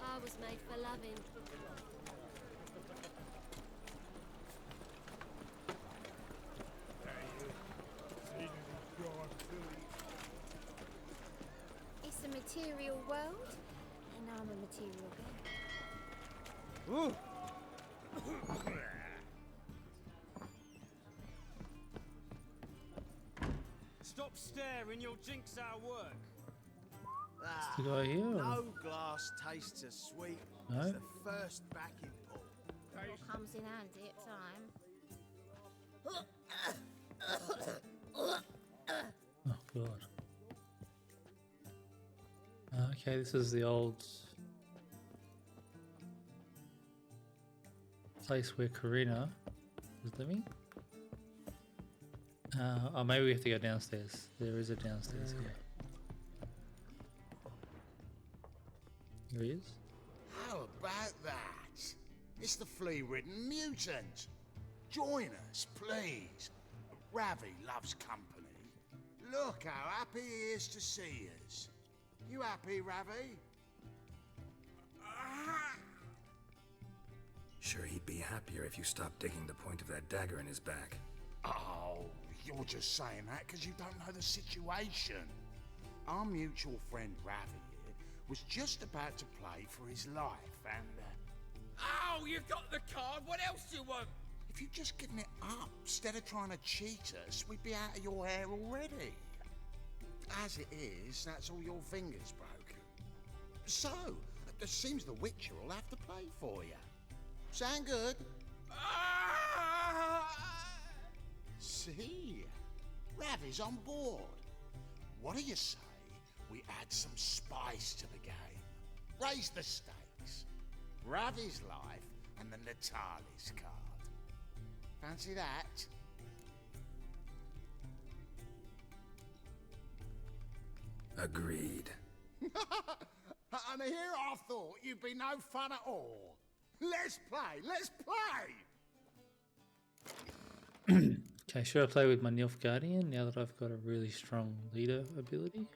I was made for loving. It's a material world, and I'm a material girl. Stop staring, you'll jinx our work. The guy here? Or? No glass tastes as sweet No? as the first backing pull. What comes in handy at time. Oh god. Okay, this is the old place where Karina was living. Oh, maybe we have to go downstairs. There is a downstairs here. Here he is. How about that? It's the flea-ridden mutant. Join us, please. Ravi loves company. Look how happy he is to see us. You happy, Ravi? Sure, he'd be happier if you stopped digging the point of that dagger in his back. Oh, you're just saying that because you don't know the situation. Our mutual friend Ravi here was just about to play for his life and... Oh, you've got the card. What else do you want? if you'd just given it up instead of trying to cheat us, we'd be out of your hair already. As it is, that's all your fingers broken. So, it seems the Witcher will have to play for you. Sound good? See? Ravi's on board. What do you say we add some spice to the game? Raise the stakes. Ravi's life and the Natalis card. Fancy that? Agreed. And here I thought you'd be no fun at all. Let's play, let's play! Okay, should I play with my Nilfgaardian now that I've got a really strong leader ability?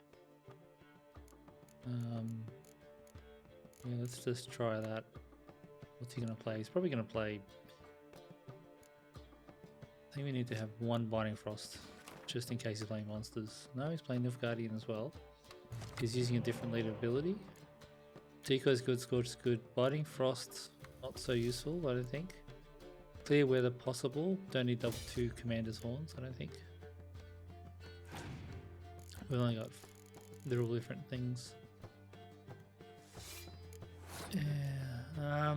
Yeah, let's just try that. What's he gonna play? He's probably gonna play... I think we need to have one Biting Frost, just in case he's playing monsters. No, he's playing Nilfgaardian as well. He's using a different leader ability. Decoy's good, Scorch's good. Biting Frost, not so useful, I don't think. Clear weather possible. Don't need double 2 Commander's Horns, I don't think. We've only got little different things. Yeah,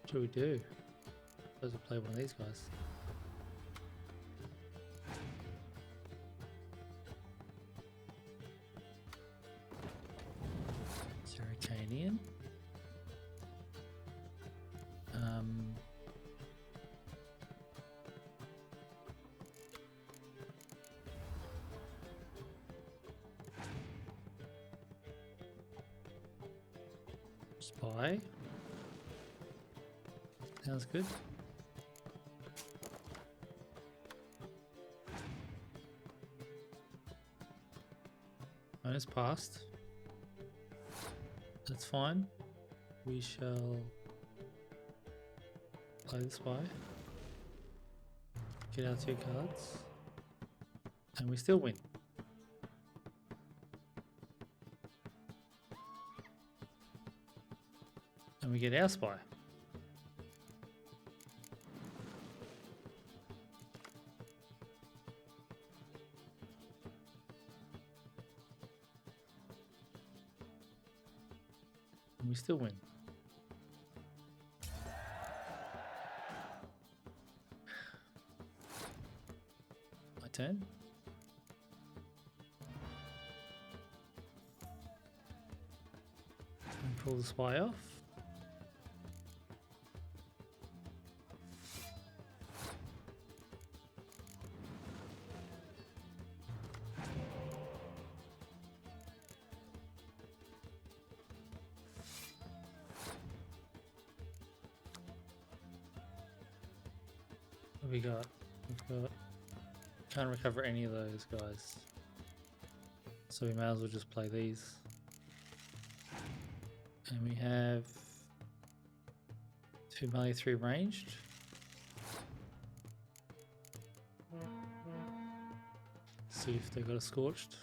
what do we do? Suppose we'll play one of these guys. Zeracanian. Spy. Sounds good. Minus passed. That's fine. We shall play the spy. Get out 2 cards. And we still win. And we get our spy. And we still win. turn. And pull the spy off. What have we got? We've got... Can't recover any of those guys. So we may as well just play these. And we have 2 melee, 3 ranged. See if they got a scorched.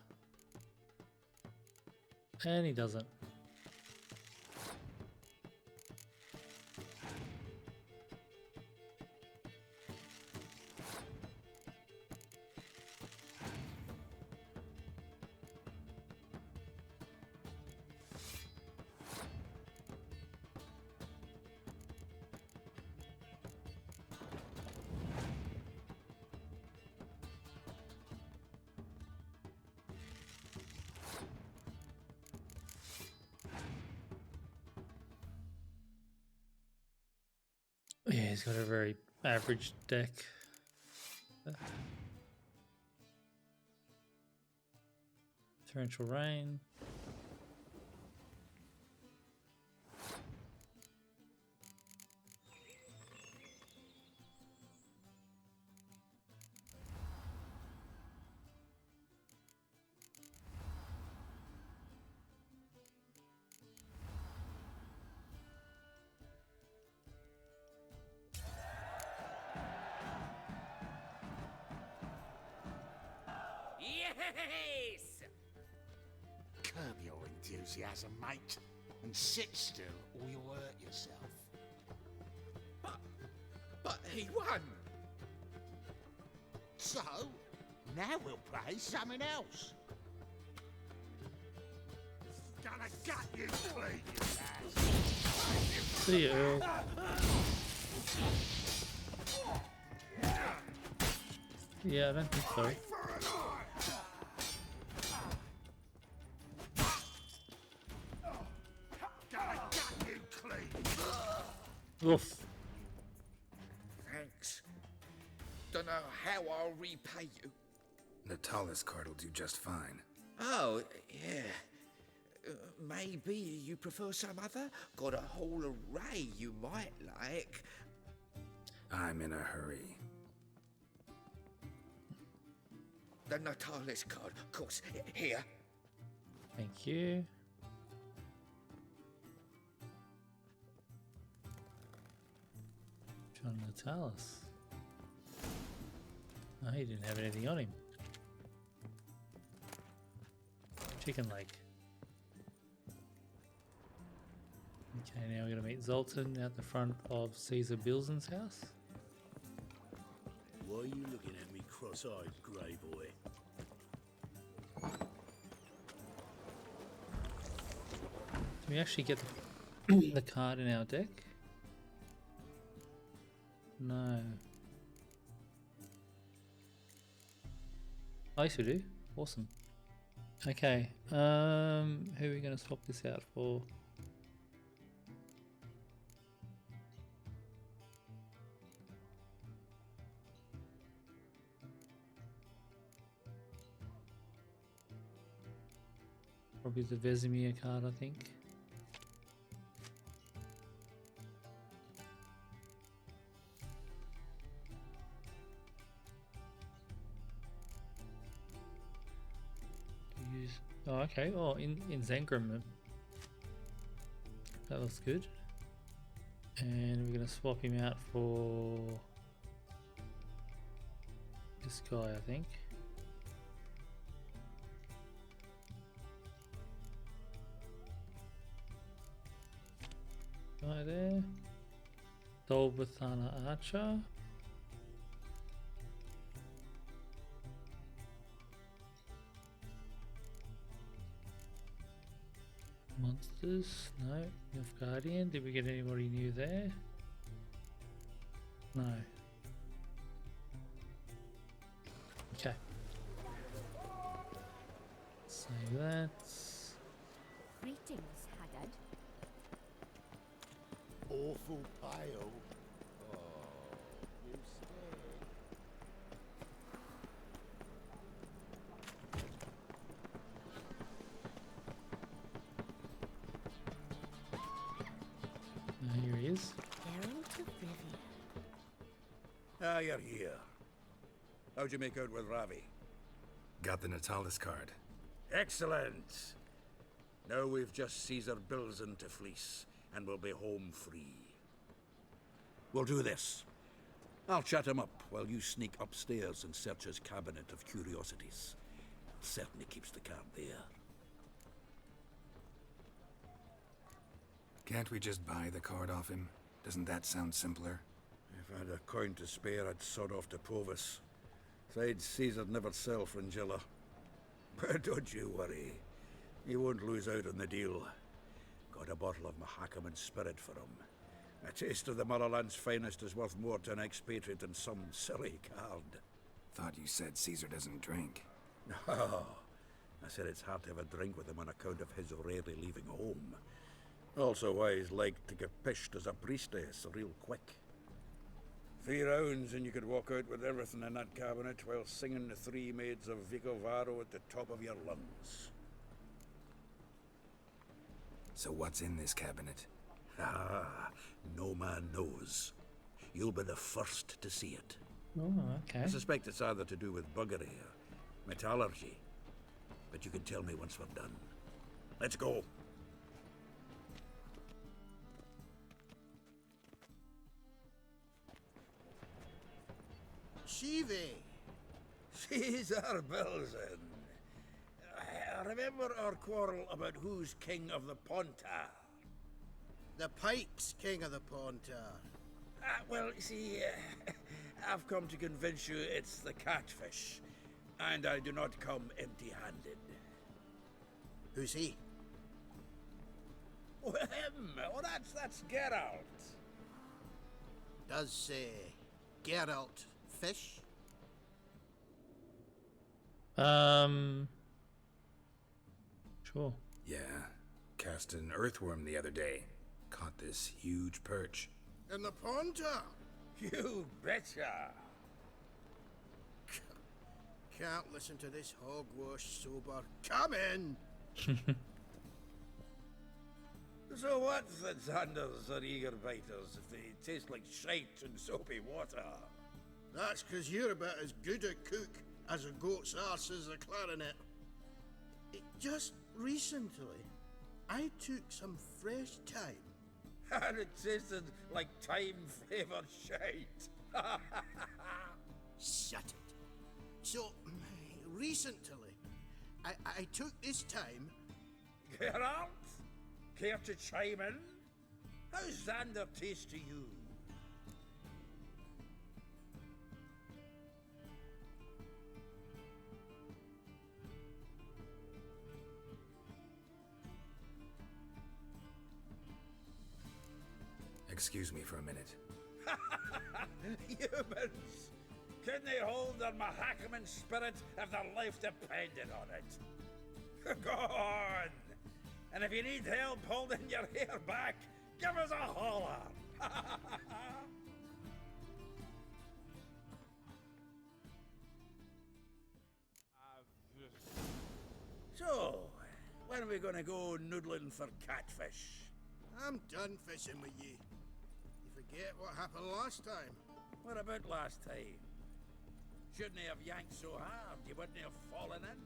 And he doesn't. Yeah, he's got a very average deck. Torrential rain. Yes! Curb your enthusiasm, mate, and sit still or you'll hurt yourself. But he won! So, now we'll play something else. Gonna gut you clean, you ass. See ya, Earl. Yeah, I don't think so. Oof. Thanks. Don't know how I'll repay you. Natalis card will do just fine. Oh, yeah. Maybe you prefer some other? Got a whole array you might like. I'm in a hurry. The Natalis card, of course. Here. Thank you. John Natalis. Oh, he didn't have anything on him. Chicken leg. Okay, now we're going to meet Zoltan out the front of Caesar Bilson's house. Why are you looking at me cross-eyed, grey boy? Do we actually get the card in our deck? No. Oh, yes we do. Awesome. Okay, who are we going to swap this out for? Probably the Vesemir card, I think. Oh, okay. Oh, in Zengrim. That looks good. And we're going to swap him out for this guy, I think. Guy there. Dolbathana Archer. Monsters, no. Nilfgaardian, did we get anybody new there? No. Okay. Save that. Greetings, Haggard. Awful pale. Oh, you scared? Here he is. Herald of Rivia. Ah, you're here. How'd you make out with Ravi? Got the Natalis card. Excellent! Now we've just Caesar Bilzen to fleece, and we'll be home free. We'll do this. I'll chat him up while you sneak upstairs and search his cabinet of curiosities. Certainly keeps the card there. Can't we just buy the card off him? Doesn't that sound simpler? If I had a coin to spare, I'd sod off to Provis. Besides, Caesar'd never sell Fringilla. But don't you worry. He won't lose out on the deal. Got a bottle of Mahakaman spirit for him. A taste of the motherland's finest is worth more to an expatriate than some silly card. Thought you said Caesar doesn't drink. No. I said it's hard to have a drink with him on account of his rarely leaving home. Also why he's like to get pished as a priestess real quick. 3 rounds and you could walk out with everything in that cabinet while singing the 3 maids of Vicovaro at the top of your lungs. So what's in this cabinet? Ah, no man knows. You'll be the first to see it. Oh, okay. I suspect it's either to do with buggery or metallurgy. But you can tell me once we're done. Let's go. Shivi! Caesar Bilzen. Remember our quarrel about who's king of the Pontar? The Pike's king of the Pontar. Well, see, I've come to convince you it's the catfish. And I do not come empty-handed. Who's he? Oh, him! Oh, that's Geralt. Does Geralt fish? Sure. Yeah. Cast an earthworm the other day. Caught this huge perch. In the Pontar? You betcha! Can't listen to this hogwash sober. Come in! So what's the Xanders or eager biters if they taste like shite and soapy water? That's 'cause you're about as good a cook as a goat's arse is a clarinet. Just recently, I took some fresh thyme. And it tasted like thyme-flavoured shite. Shut it. So, recently, I took this thyme. Geralt? Care to chime in? How's Xander taste to you? Excuse me for a minute. Humans! Couldn't they hold their Mahakaman spirit if their life depended on it? Go on! And if you need help holding your hair back, give us a holler! So, when are we gonna go noodling for catfish? I'm done fishing with you. You forget what happened last time? What about last time? Shouldn't he have yanked so hard you wouldn't have fallen in?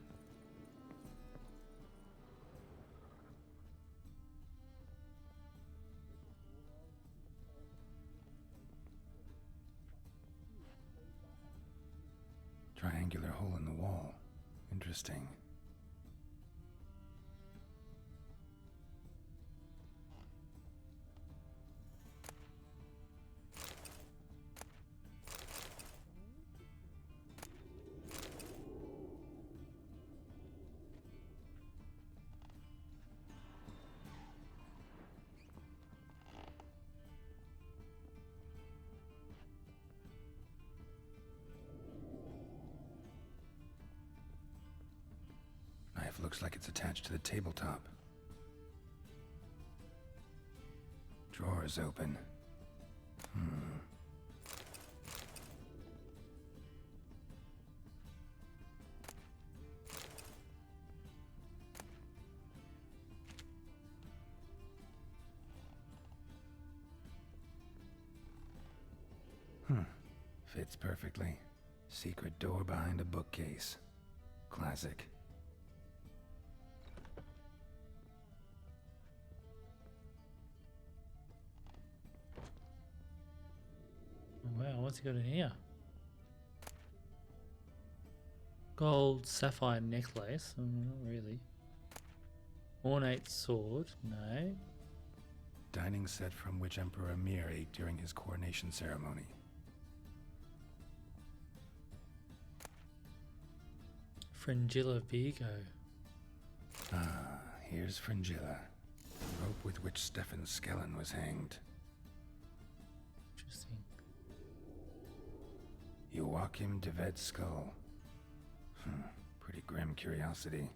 Triangular hole in the wall. Interesting. shelf looks like it's attached to the tabletop. Drawer is open. Fits perfectly. Secret door behind a bookcase. Classic. Wow, what's he got in here? Gold sapphire necklace. Not really. Ornate sword. No. Dining set from which Emperor Meyer ate during his coronation ceremony. Fringilla Vigo. Ah, here's Fringilla. The rope with which Stefan Skellen was hanged. Interesting. Joachim de Ved's skull. Pretty grim curiosity.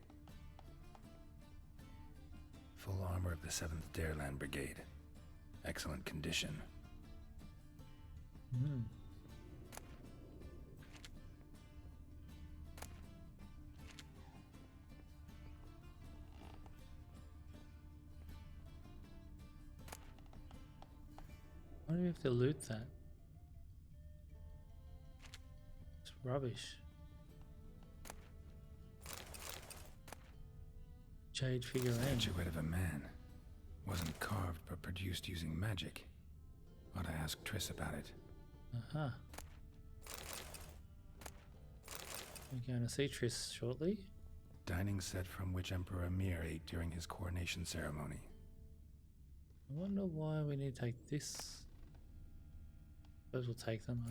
Full armor of the 7th Dareland Brigade. Excellent condition. Why do we have to loot that? It's rubbish. Jade figurine. Statuette of a man. Wasn't carved but produced using magic. Ought to ask Triss about it. Uh-huh. We're going to see Triss shortly. Dining set from which Emperor Meyer ate during his coronation ceremony. I wonder why we need to take this. Suppose we'll take them.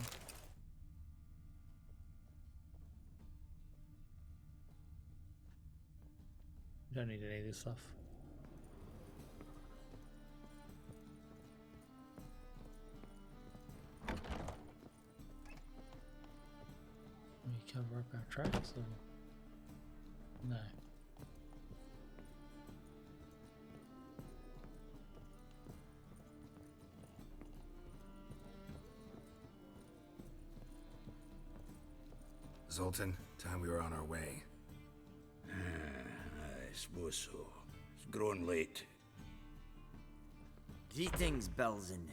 We don't need any of this stuff. We cover up our tracks or no? Zoltan, time we were on our way. I suppose so. It's grown late. Greetings, Belzen.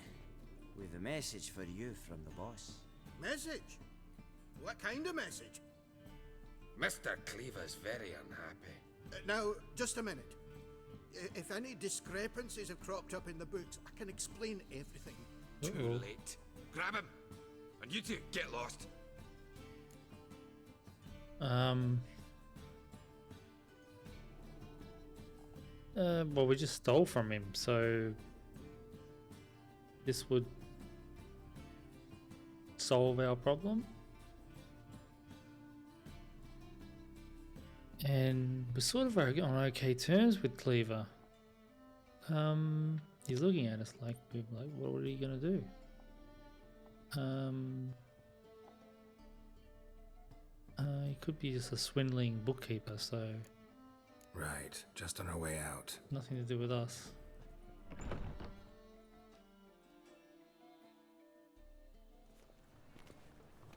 We've a message for you from the boss. Message? What kind of message? Mr. Cleaver's very unhappy. Now, just a minute. If any discrepancies have cropped up in the books, I can explain everything. Too late. Grab him! And you two, get lost. Well, we just stole from him, so this would solve our problem. And we're sort of on okay terms with Cleaver. He's looking at us like, what are you gonna do? He could be just a swindling bookkeeper, so Right, just on our way out. nothing to do with us.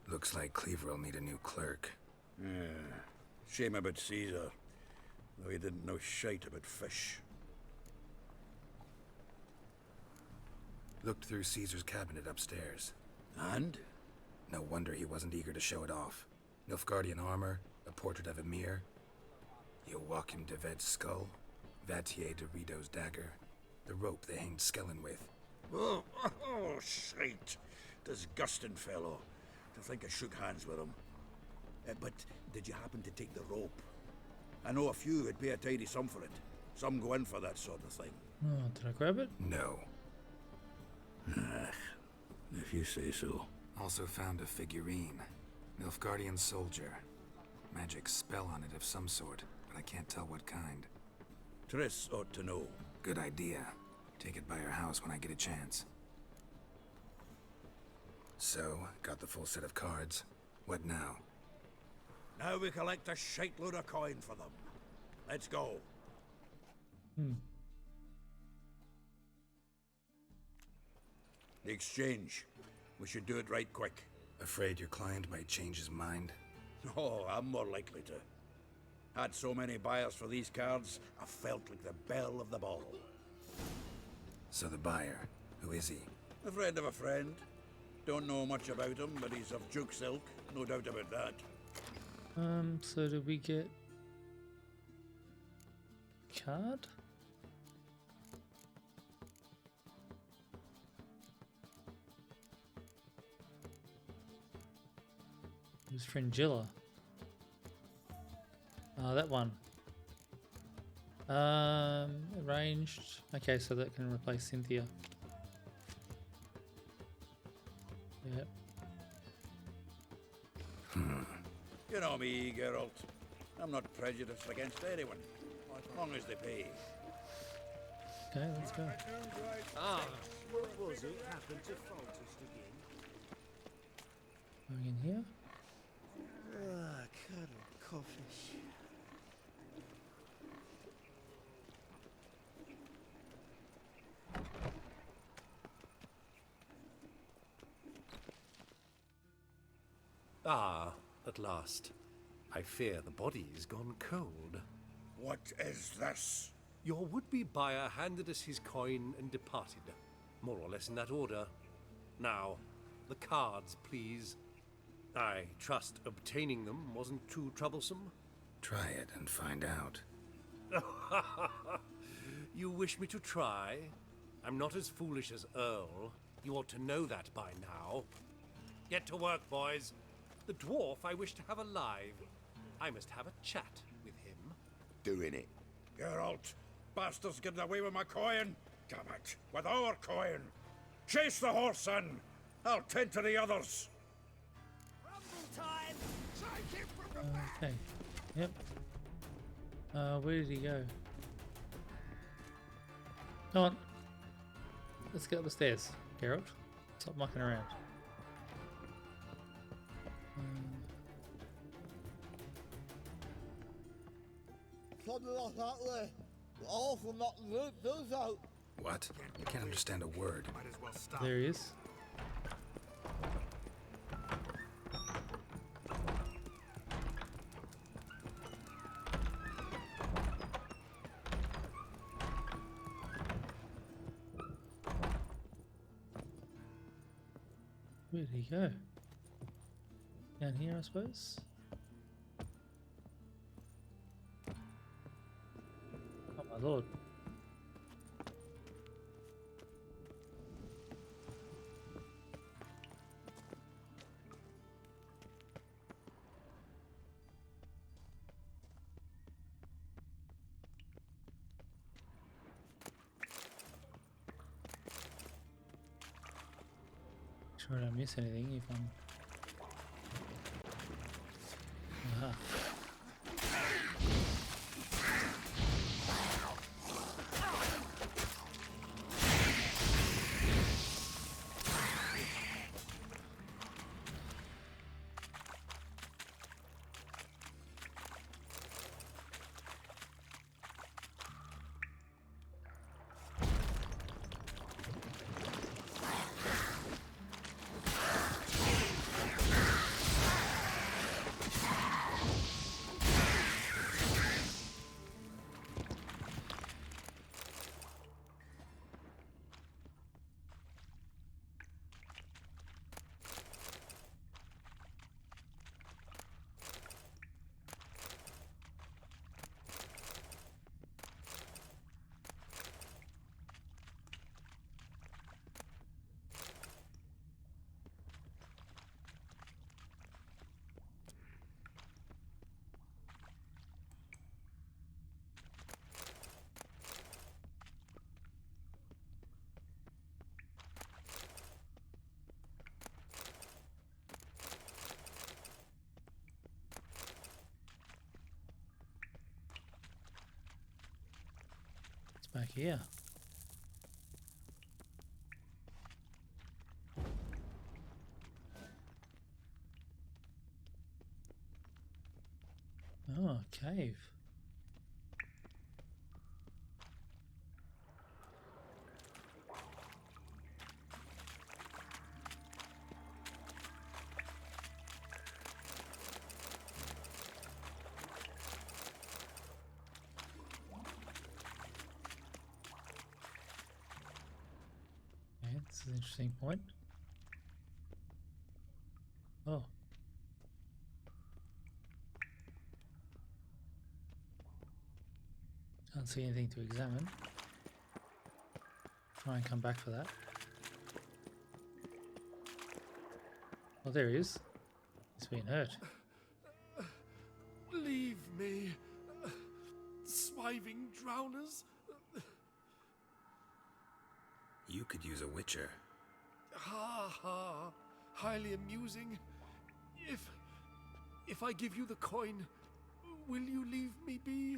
Looks like Cleaver will need a new clerk. Yeah. Shame about Caesar, though he didn't know shite about fish. Looked through Caesar's cabinet upstairs. And? No wonder he wasn't eager to show it off. Nilfgaardian armor, a portrait of Emir, Joachim de Ved's skull, Vatier de Rideau's dagger, the rope they hanged Skellen with. Oh, shite. Disgusting fellow. To think I shook hands with him. But did you happen to take the rope? I know a few would pay a tidy sum for it. Some go in for that sort of thing. Oh, did I grab it? No. If you say so. Also found a figurine. Nilfgaardian soldier. Magic spell on it of some sort, but I can't tell what kind. Triss ought to know. Good idea. Take it by her house when I get a chance. So, got the full set of cards. What now? Now we collect a shite load of coin for them. Let's go. The exchange. We should do it right quick. Afraid your client might change his mind? Oh, I'm more likely to. Had so many buyers for these cards, I felt like the belle of the ball. So the buyer, who is he? A friend of a friend. Don't know much about him, but he's of Duke's ilk, no doubt about that. So did we get card? His friend Jilla. Oh, that one. Arranged. Okay, so that can replace Cynthia. Yep. You know me, Geralt. I'm not prejudiced against anyone, as long as they pay. Okay, let's go. Ah, what was it happened to Faltus again? Going in here. Ah, cuddle coffee. Ah, at last. I fear the body's gone cold. What is this? Your would-be buyer handed us his coin and departed. More or less in that order. Now, the cards, please. I trust obtaining them wasn't too troublesome? Try it and find out. You wish me to try? I'm not as foolish as Earl. You ought to know that by now. Get to work, boys. The dwarf I wish to have alive. I must have a chat with him. Doing it. Geralt, bastards getting away with my coin. Damn it, with our coin. Chase the horse in. I'll tend to the others. Time! Take him from the back! Okay. Yep. Where did he go? Come on. Let's get up the stairs, Geralt. Stop mucking around. Something like that way. All from not those out. What? I can't understand a word. Might as well stop. There he is. Where did he go? Down here, I suppose? Oh my lord. Sure I don't miss anything if I'm... Aha. Back here. Oh, cave. is an interesting point. Oh. Can't see anything to examine. Try and come back for that. Oh, there he is. He's been hurt. Leave me, swiving drowners. You could use a witcher. Ha ha, highly amusing. If I give you the coin, will you leave me be?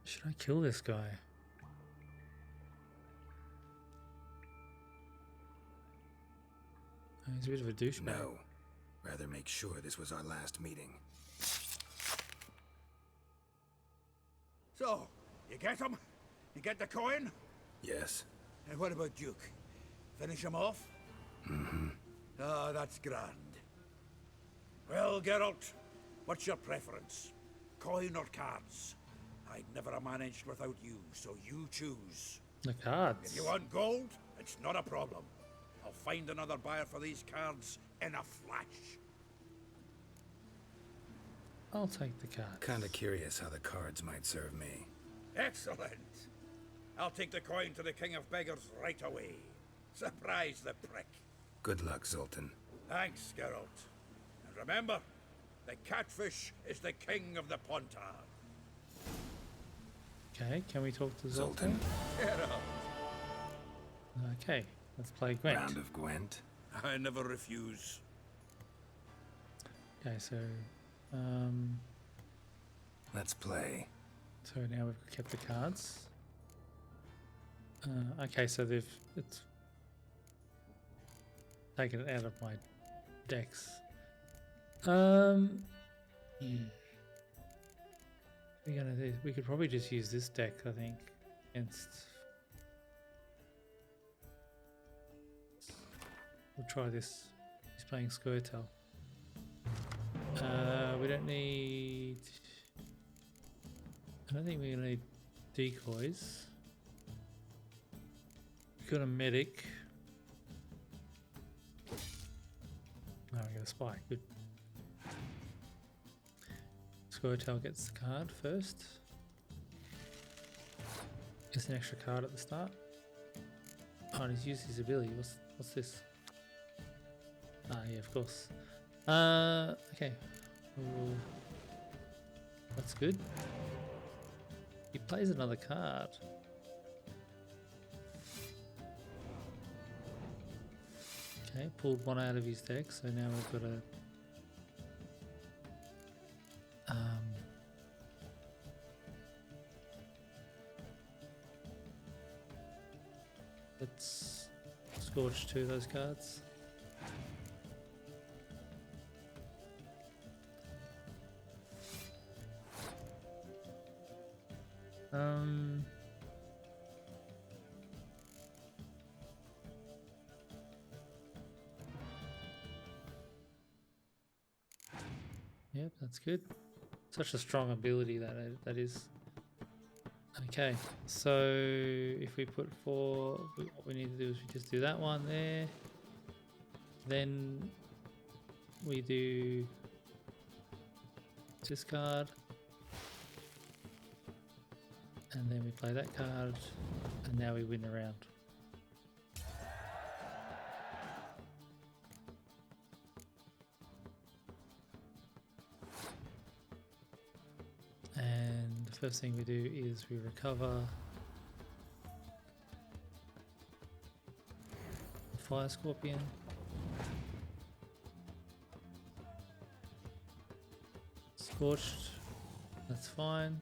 Should I kill this guy? Oh, he's a bit of a douchebag. No. Rather make sure this was our last meeting. So, you get him? You get the coin? Yes. And what about Duke? Finish him off? Mm-hmm. Ah, that's grand. Well, Geralt, what's your preference? Coin or cards? I'd never have managed without you, so you choose. The cards. If you want gold, it's not a problem. I'll find another buyer for these cards in a flash. I'll take the cards. Kinda curious how the cards might serve me. Excellent. I'll take the coin to the King of Beggars right away. Surprise the prick. Good luck, Zoltan. Thanks, Geralt. And remember, the catfish is the king of the Pontar. Okay, can we talk to Zoltan? Okay, let's play Gwent. Round of Gwent. I never refuse. Okay, so let's play. So now we've kept the cards. Okay, so it's taken it out of my decks. We could probably just use this deck, I think, against. We'll try this. He's playing Squirtle. We don't need. I don't think we're gonna need decoys. We've got a medic. No, we got a spy. Good. Squirtle gets the card first. Gets an extra card at the start. Oh, and he's used his ability. What's this? Ah, yeah, of course. Okay. Ooh. That's good. He plays another card. Okay, pulled one out of his deck, so now we've got a let's scorch two of those cards. Yep, that's good. Such a strong ability that is. Okay, so if we put four, what we need to do is we just do that one there. Then we do this card. And then we play that card. And now we win the round. And the first thing we do is we recover the Fire Scorpion. Scorched, that's fine.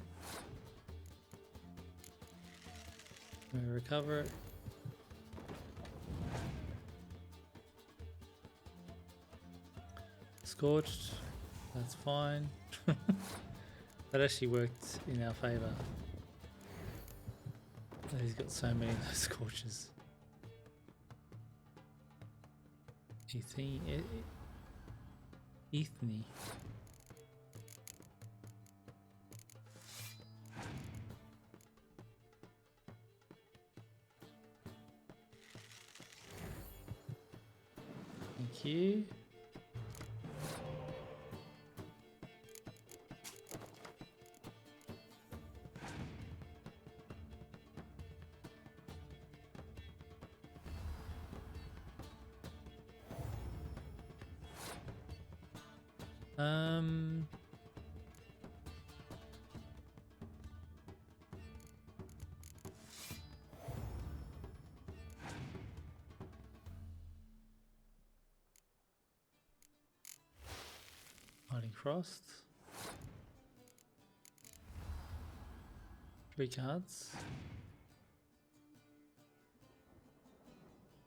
We recover it. Scorched, that's fine. That actually worked in our favour. He's got so many of those scorches. Eithne. Thank you. Hiding Frost. 3 cards.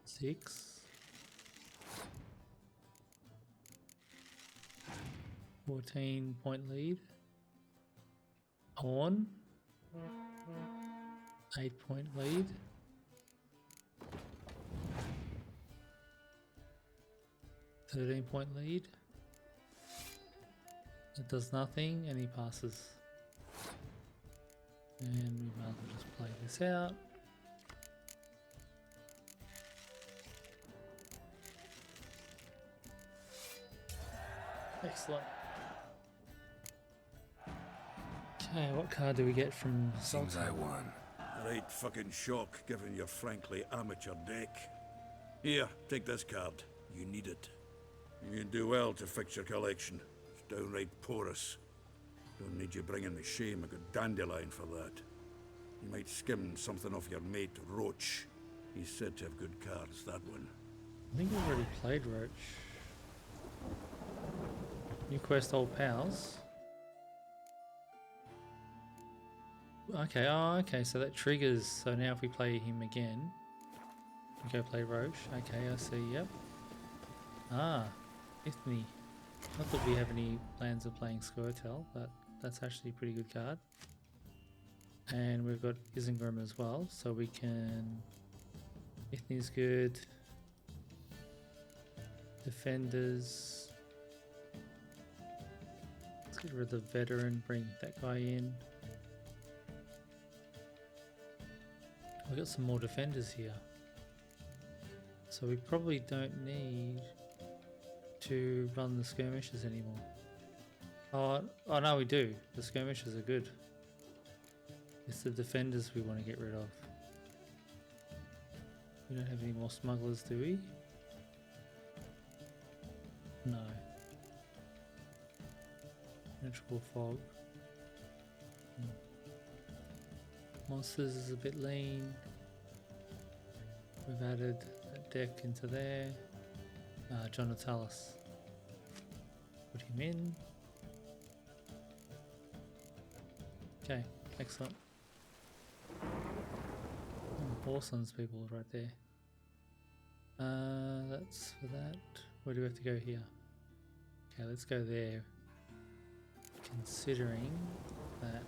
6. 14-point lead. Horn. 8-point lead. 13-point lead. It does nothing and he passes. And we might as well just play this out. Excellent. Okay, what card do we get from Zoltan? Seems I won. Right fucking shock given your frankly amateur deck. Here, take this card. You need it. You do well to fix your collection. It's downright porous. Don't need you bringing me shame. I got Dandelion for that. You might skim something off your mate Roche. He's said to have good cards, that one. I think we've already played Roche. New quest, Old Pals. Okay, oh, okay, so that triggers. So now if we play him again, we go play Roche. Okay, I see, yep. Ah, Eithne. Not that we have any plans of playing Squirtle, but that's actually a pretty good card. And we've got Isengrim as well, so we can... Eithne's good. Defenders. Let's get rid of the veteran, bring that guy in. We've got some more defenders here. So we probably don't need to run the skirmishes anymore. Oh no, we do. The skirmishes are good. It's the defenders we want to get rid of. We don't have any more smugglers, do we? No. Magical fog. Monsters is a bit lean. We've added that deck into there. John Talus. Put him in. Okay, excellent. Parsons people right there. That's for that. Where do we have to go here? Okay, let's go there. Considering that.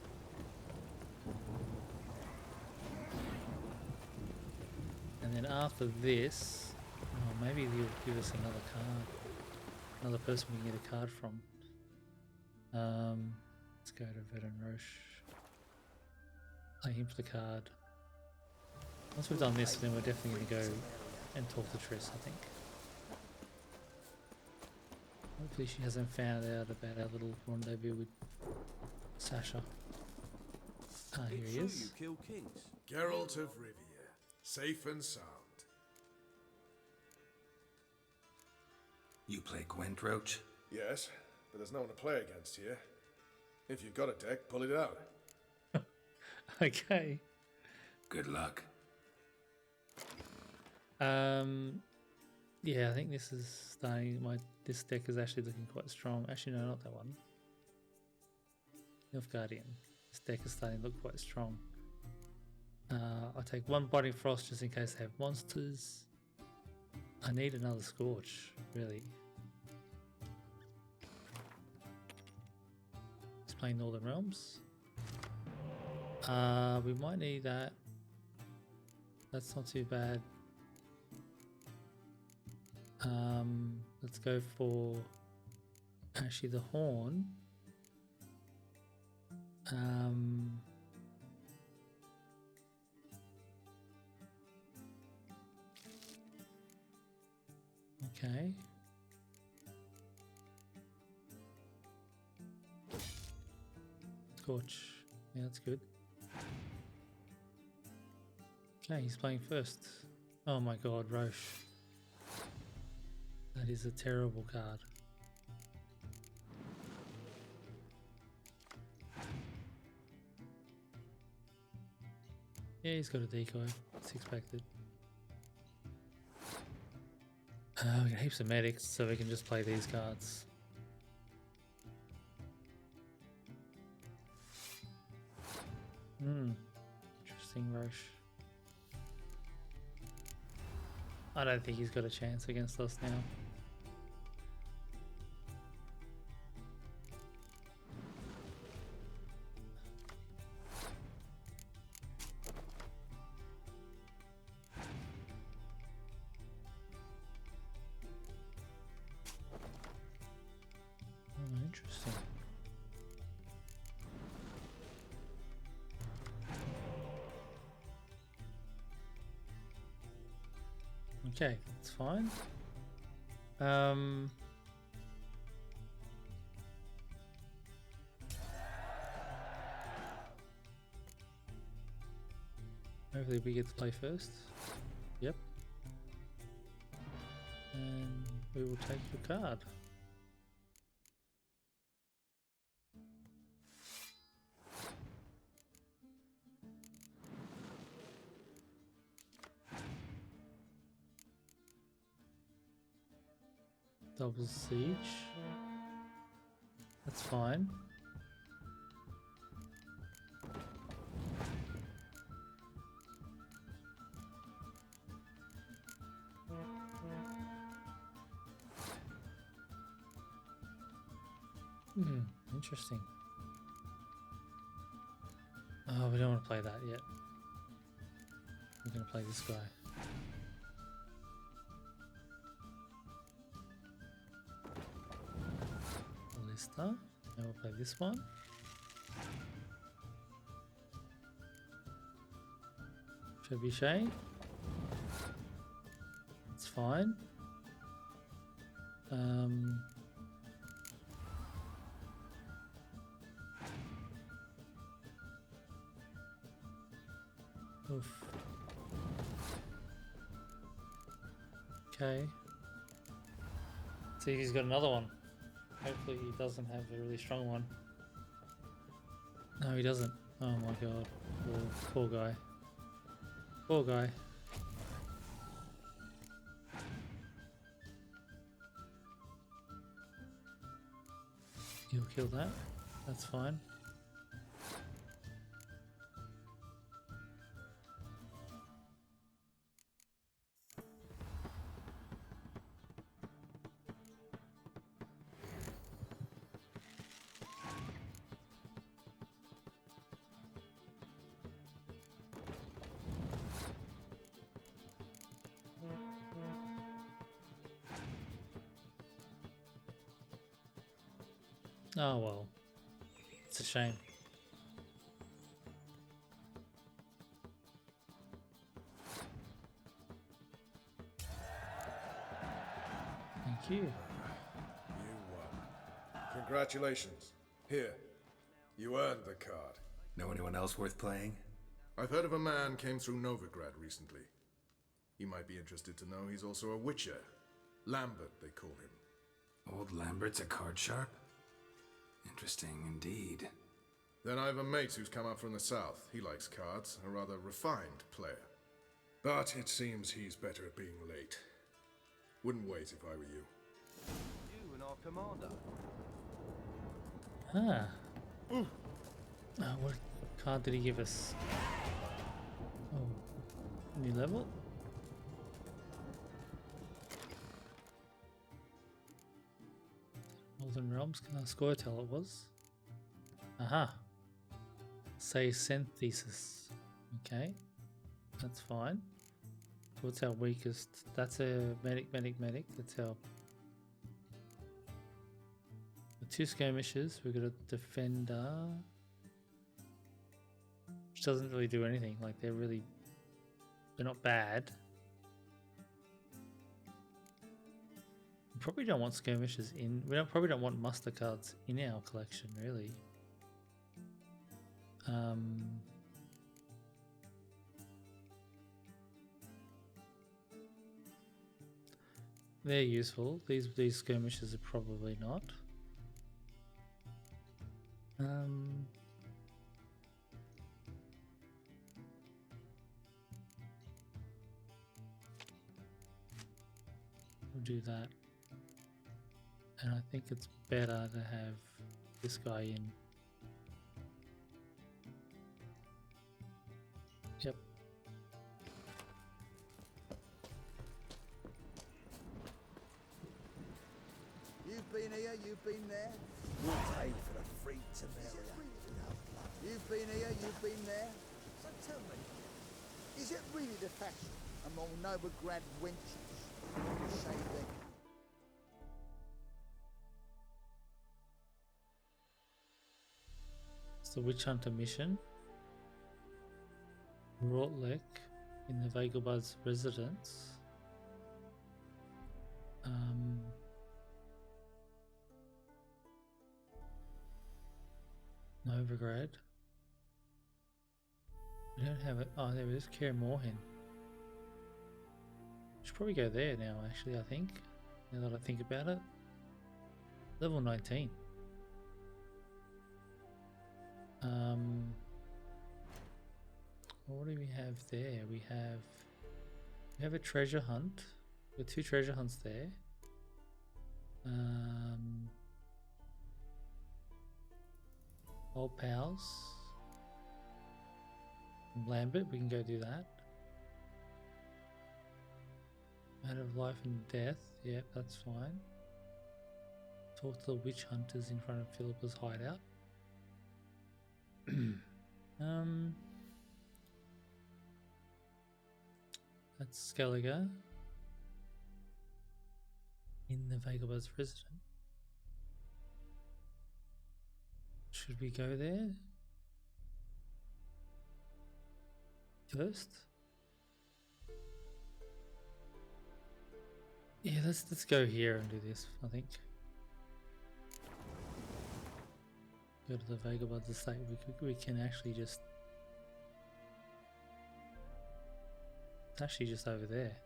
And then after this, oh, maybe he'll give us another card. Another person we can get a card from. Let's go to Vernon Roche. Play him for the card. Once we've done this, then we're definitely going to go and talk to Triss, I think. Hopefully she hasn't found out about our little rendezvous with Sasha. Ah, here he is. You kill kings. Geralt of Rivia, safe and sound. You play Gwent, Roche? Yes, but there's no one to play against here. If you've got a deck, pull it out. Okay. Good luck. Yeah, I think this is starting. This deck is actually looking quite strong. Actually, no, not that one. Nilfgaardian. This deck is starting to look quite strong. I'll take one Biting Frost just in case they have monsters. I need another Scorch, really. He's playing Northern Realms. We might need that. That's not too bad. Let's go for actually the Horn. Okay. Scorch. Yeah, that's good. Okay, he's playing first. Oh my god, Roche. That is a terrible card. Yeah, he's got a decoy. It's expected. We got heaps of medics, so we can just play these cards. Interesting, Roche. I don't think he's got a chance against us now. Interesting. Okay, that's fine. Hopefully we get to play first. Yep. And we will take your card. Double siege. That's fine. Interesting. Oh, we don't want to play that yet. We're going to play this guy. Now we'll play this one. Trebuchet. It's fine. Oof. Okay. See if he's got another one. Hopefully he doesn't have a really strong one. No, he doesn't. Oh my god. Poor guy. Poor guy. He'll kill that. That's fine. Oh well, it's a shame. Thank you. You won. Congratulations. Here, you earned the card. Know anyone else worth playing? I've heard of a man came through Novigrad recently. You might be interested to know he's also a witcher. Lambert, they call him. Old Lambert's a card sharp? Interesting indeed. Then I have a mate who's come up from the south. He likes cards, a rather refined player. But it seems he's better at being late. Wouldn't wait if I were you. You and our commander. Ah. What card did he give us? Oh, new level? Northern Realms, Scoretel it was. Aha. Saesenthessis. Okay. That's fine. So what's our weakest? That's a medic. That's our... The 2 skirmishes. We've got a defender. Which doesn't really do anything. Like they're not bad. We probably don't want skirmishes in. Probably don't want muster cards in our collection, really. They're useful. These skirmishes are probably not. We'll do that. And I think it's better to have this guy in. Yep. You've been here, you've been there. We'll pay for the free Temeria. You've been here, you've been there. So tell me, is it really the fashion among Novigrad wenches to shave their... It's the Witch Hunter mission. Rautlec in the Vagabond's residence. Novigrad. We don't have it. Oh, there it is. Kaer Morhen. Should probably go there now, actually, I think. Now that I think about it. Level 19. What do we have there? We have a treasure hunt. We have 2 treasure hunts there. Old pals. Lambert, we can go do that. Matter of life and death. Yep, that's fine. Talk to the witch hunters in front of Philippa's hideout. That's Skelliger in the Vagabond's residence. Should we go there first? Yeah, let's go here and do this, I think. Go to the Vagabond's estate. We can actually just... It's actually just over there.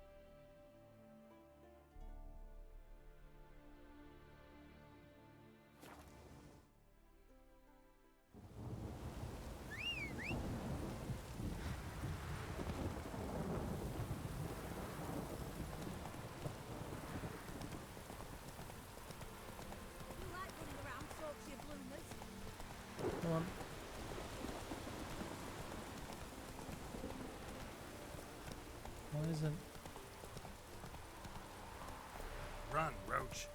Come on. Why isn't... Run, Roche.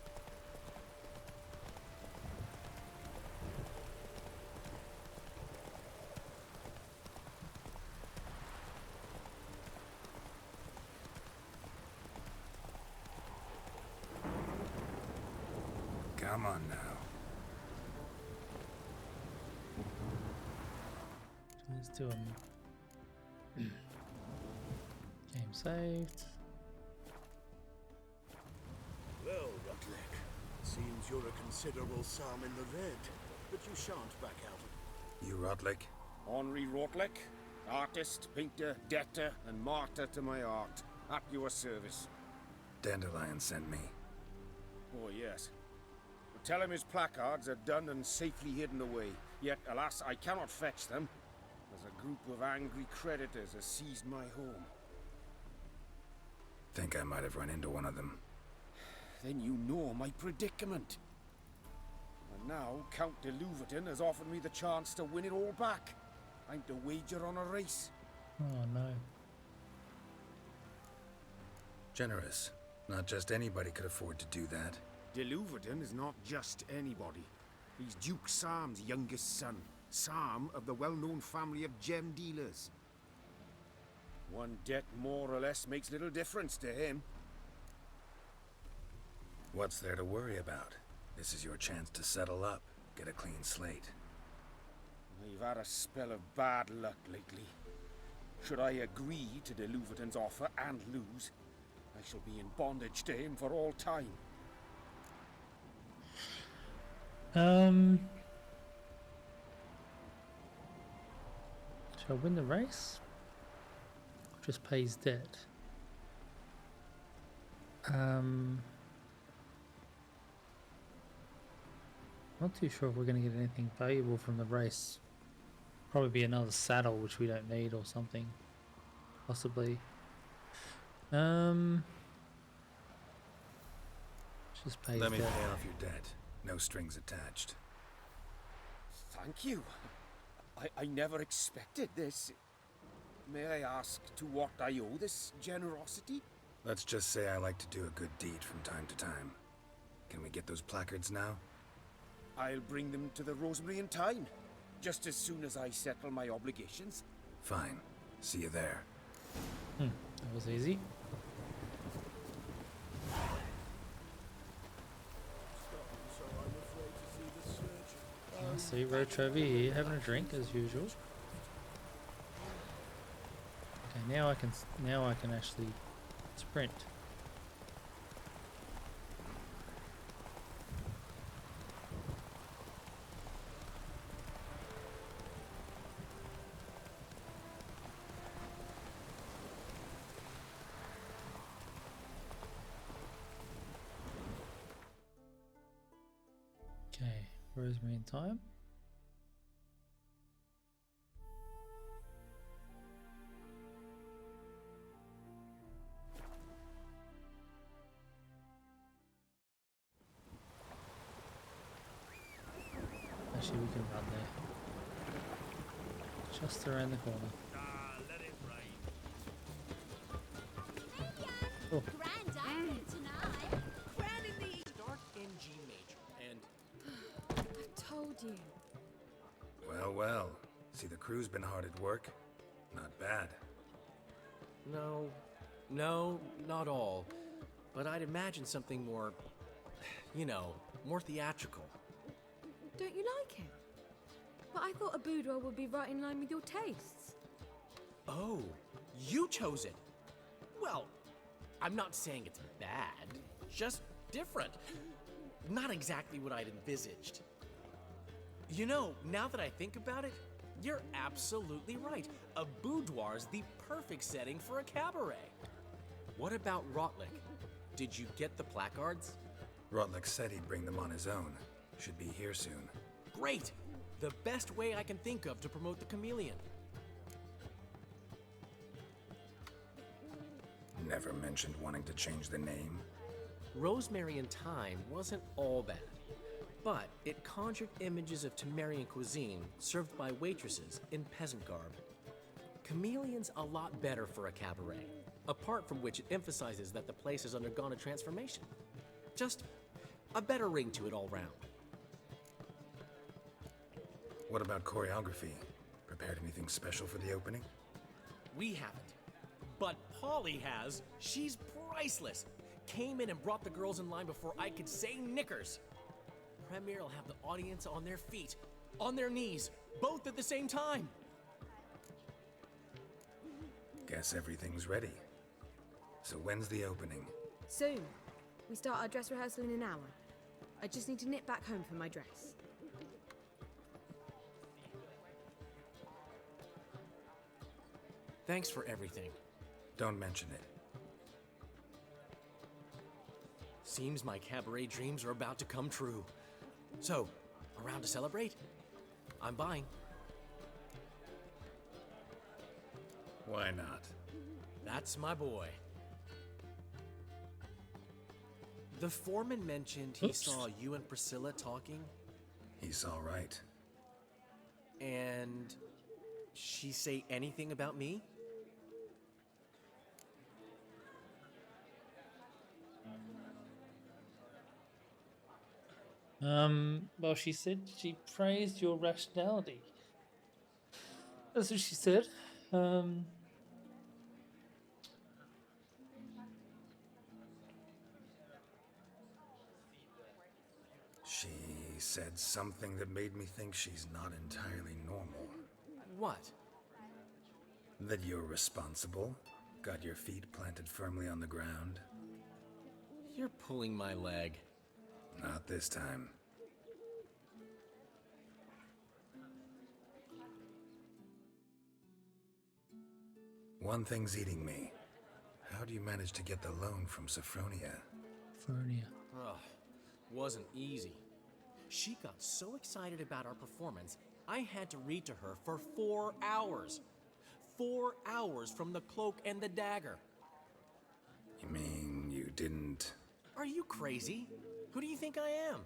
Come on now. Let's do them. Game saved. Well, Rautlec, seems you're a considerable sum in the red, but you shan't back out. You Rautlec? Henri Rautlec, artist, painter, debtor, and martyr to my art. At your service. Dandelion sent me. Oh, yes. But tell him his placards are done and safely hidden away. Yet, alas, I cannot fetch them, as a group of angry creditors has seized my home. Think I might have run into one of them. Then you know my predicament. And now Count de Louverton has offered me the chance to win it all back. I'm to wager on a race. Oh no. Generous. Not just anybody could afford to do that. De Louverton is not just anybody. He's Duke Sam's youngest son. Sam of the well-known family of gem dealers. One debt more or less makes little difference to him. What's there to worry about? This is your chance to settle up, get a clean slate. I've had a spell of bad luck lately. Should I agree to de Louverton's offer and lose, I shall be in bondage to him for all time. Shall I win the race? Or just pay his debt? Not too sure if we're going to get anything valuable from the race. Probably be another saddle, which we don't need, or something. Possibly. Just pay his Let me debt. pay off your debt. No strings attached. Thank you. I never expected this. May I ask to what I owe this generosity? Let's just say I like to do a good deed from time to time. Can we get those placards now? I'll bring them to the Rosemary in time, just as soon as I settle my obligations. Fine. See you there. That was easy. I see Roche over here having a drink as usual. Okay, now I can actually sprint. Okay, Rosemary in time. Actually, we can run there. Just around the corner. Let it rain. Oh. Grand opening tonight. Crowning the dark in G major, and I told you. Well, well. See, the crew's been hard at work. Not bad. no, not all. But I'd imagine something more, more theatrical. Don't you like it? But I thought a boudoir would be right in line with your tastes. Oh, you chose it. Well, I'm not saying it's bad, just different. Not exactly what I'd envisaged. Now that I think about it, you're absolutely right. A boudoir's the perfect setting for a cabaret. What about Rautlec? Did you get the placards? Rautlec said he'd bring them on his own. Should be here soon. Great! The best way I can think of to promote the chameleon. Never mentioned wanting to change the name. Rosemary in Time wasn't all bad, but it conjured images of Temerian cuisine served by waitresses in peasant garb. Chameleon's a lot better for a cabaret, apart from which it emphasizes that the place has undergone a transformation. Just a better ring to it all round. What about choreography? Prepared anything special for the opening? We haven't. But Polly has. She's priceless. Came in and brought the girls in line before I could say knickers. Premier will have the audience on their feet, on their knees, both at the same time. Guess everything's ready. So when's the opening? Soon. We start our dress rehearsal in an hour. I just need to nip back home for my dress. Thanks for everything. Don't mention it. Seems my cabaret dreams are about to come true. So, around to celebrate? I'm buying. Why not? That's my boy. The foreman mentioned he saw you and Priscilla talking. He's all right. And she say anything about me? Well, she said she praised your rationality. That's what she said. She said something that made me think she's not entirely normal. What? That you're responsible, got your feet planted firmly on the ground. You're pulling my leg. Not this time. One thing's eating me. How do you manage to get the loan from Sophronia? Sophronia. Ugh, wasn't easy. She got so excited about our performance, I had to read to her for 4 hours. 4 hours from the cloak and the dagger. You mean you didn't... Are you crazy? Who do you think I am?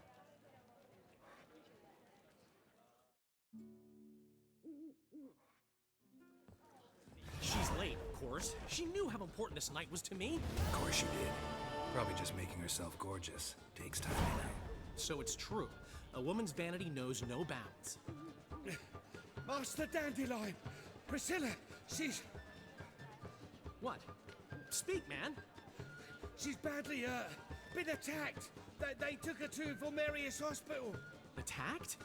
She's late, of course. She knew how important this night was to me. Of course she did. Probably just making herself gorgeous. Takes time, you know. So it's true. A woman's vanity knows no bounds. Master Dandelion! Priscilla, she's... What? Speak, man. She's badly, been attacked. They took her to Vulmerius Hospital. Attacked?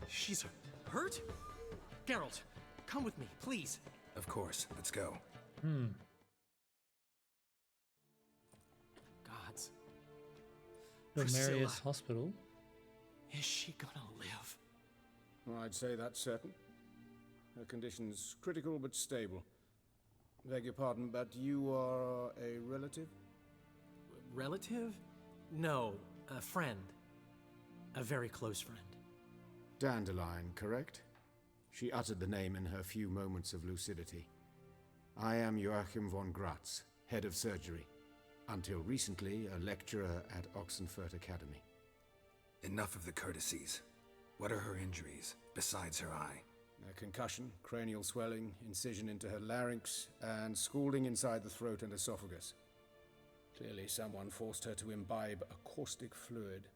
She's hurt? Geralt, come with me, please. Of course. Let's go. Gods. Vulmerius Hospital? Is she gonna live? I'd say that's certain. Her condition's critical but stable. Beg your pardon, but you are a relative? Relative? No, a friend. A very close friend. Dandelion, correct? She uttered the name in her few moments of lucidity. I am Joachim von Gratz, head of surgery. Until recently, a lecturer at Oxenfurt Academy. Enough of the courtesies. What are her injuries, besides her eye? A concussion, cranial swelling, incision into her larynx, and scalding inside the throat and esophagus. Clearly someone forced her to imbibe a caustic fluid.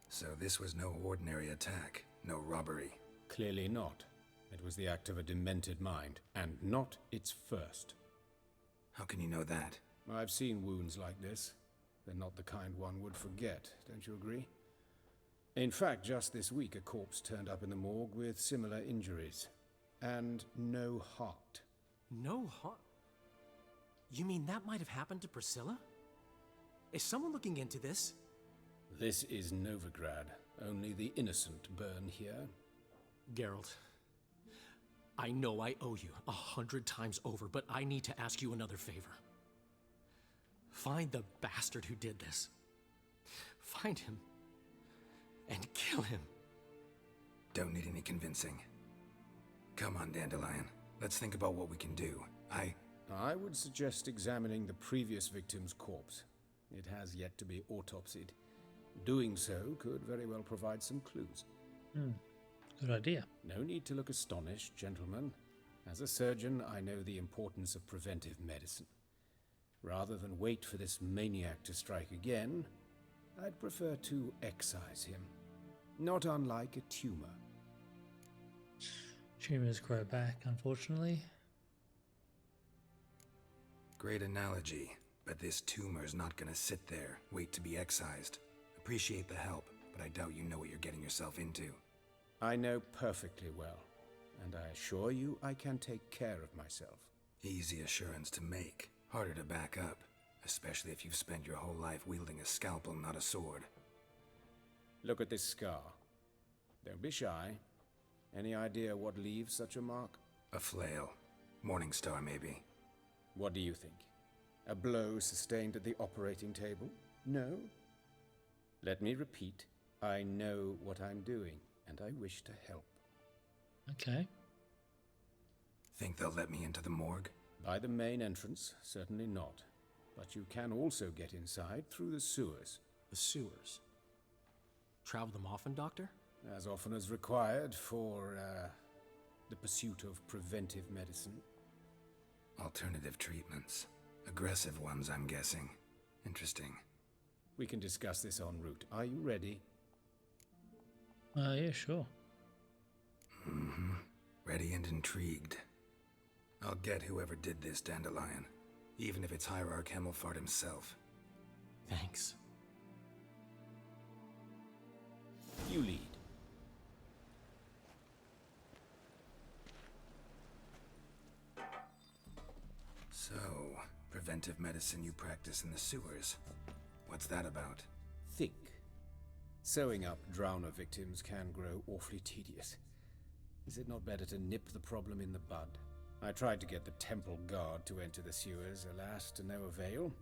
So this was no ordinary attack, no robbery. Clearly not. It was the act of a demented mind, and not its first. How can you know that? I've seen wounds like this. They're not the kind one would forget, don't you agree? In fact, just this week a corpse turned up in the morgue with similar injuries. And no heart. No heart? You mean that might have happened to Priscilla? Is someone looking into this? This is Novigrad. Only the innocent burn here. Geralt, I know I owe you 100 times over, but I need to ask you another favor. Find the bastard who did this. Find him and kill him. Don't need any convincing. Come on, Dandelion. Let's think about what we can do. I would suggest examining the previous victim's corpse. It has yet to be autopsied. Doing so could very well provide some clues. Good idea. No need to look astonished, gentlemen. As a surgeon, I know the importance of preventive medicine. Rather than wait for this maniac to strike again, I'd prefer to excise him. Not unlike a tumor. Tumors grow back, unfortunately. Great analogy, but this tumor's not gonna sit there, wait to be excised. Appreciate the help, but I doubt you know what you're getting yourself into. I know perfectly well, and I assure you I can take care of myself. Easy assurance to make, harder to back up, especially if you've spent your whole life wielding a scalpel, not a sword. Look at this scar. Don't be shy. Any idea what leaves such a mark? A flail. Morningstar, maybe. What do you think? A blow sustained at the operating table? No? Let me repeat. I know what I'm doing, and I wish to help. Okay. Think they'll let me into the morgue? By the main entrance, certainly not. But you can also get inside through the sewers. The sewers? Travel them often, Doctor? As often as required for, the pursuit of preventive medicine. Alternative treatments. Aggressive ones, I'm guessing. Interesting. We can discuss this en route. Are you ready? Yeah, sure. Ready and intrigued. I'll get whoever did this, Dandelion. Even if it's Hierarch Hemmelfart himself. Thanks. You lead. So, preventive medicine you practice in the sewers. What's that about? Think. Sewing up drowner victims can grow awfully tedious. Is it not better to nip the problem in the bud? I tried to get the temple guard to enter the sewers, alas, to no avail.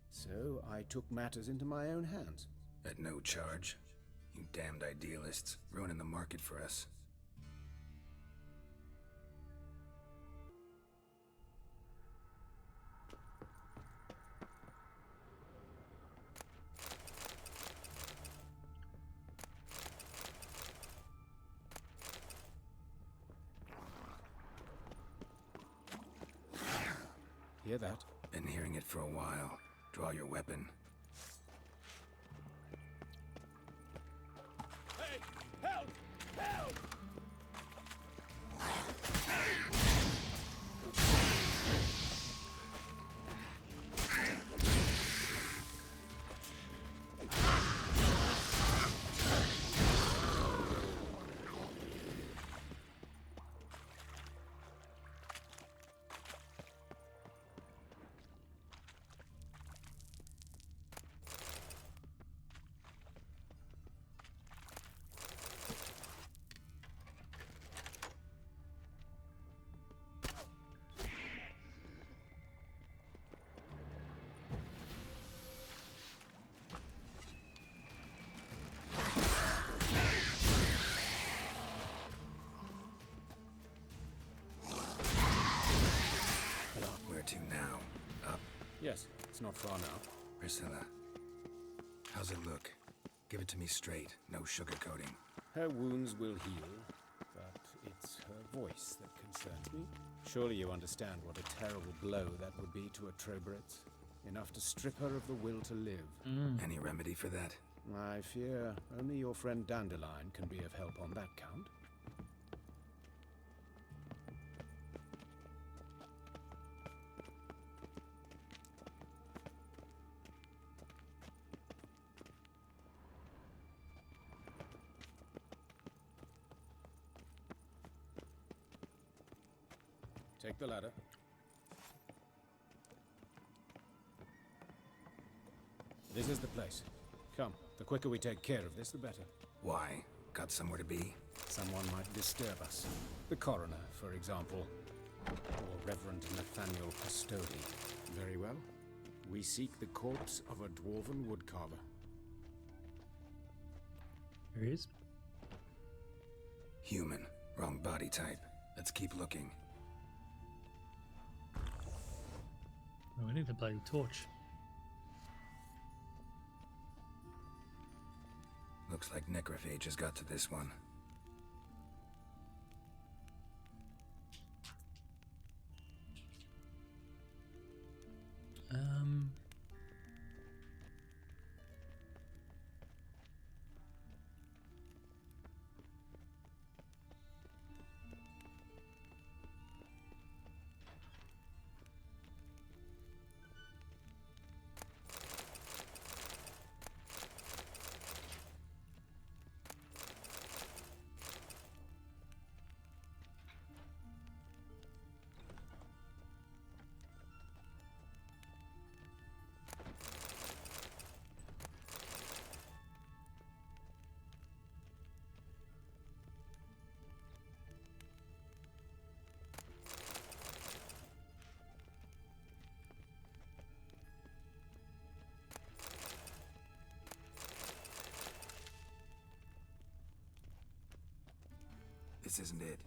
So I took matters into my own hands. At no charge. You damned idealists, ruining the market for us. Hear that? Been hearing it for a while. Draw your weapon. Hey! Help! Help! Yes, it's not far now. Priscilla, how's it look? Give it to me straight, no sugarcoating. Her wounds will heal, but it's her voice that concerns me. Surely you understand what a terrible blow that would be to a Trobritz. Enough to strip her of the will to live. Any remedy for that? I fear only your friend Dandelion can be of help on that count. Take the ladder. This is the place. Come, the quicker we take care of this, the better. Why? Got somewhere to be? Someone might disturb us. The coroner, for example. Or Reverend Nathaniel Custody. Very well. We seek the corpse of a dwarven woodcarver. There he is. Human. Wrong body type. Let's keep looking. Oh, we need the bloody torch. Looks like necrophage has got to this one. This isn't it.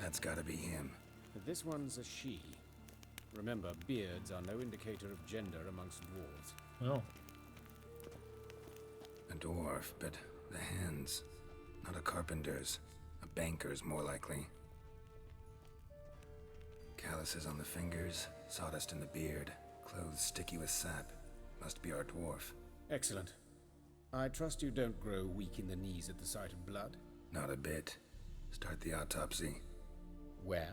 That's gotta be him. This one's a she. Remember, beards are no indicator of gender amongst dwarves. Well. A dwarf, but the hands. Not a carpenter's. A banker's, more likely. Calluses on the fingers, sawdust in the beard, clothes sticky with sap. Must be our dwarf. Excellent. I trust you don't grow weak in the knees at the sight of blood? Not a bit. Start the autopsy. Where?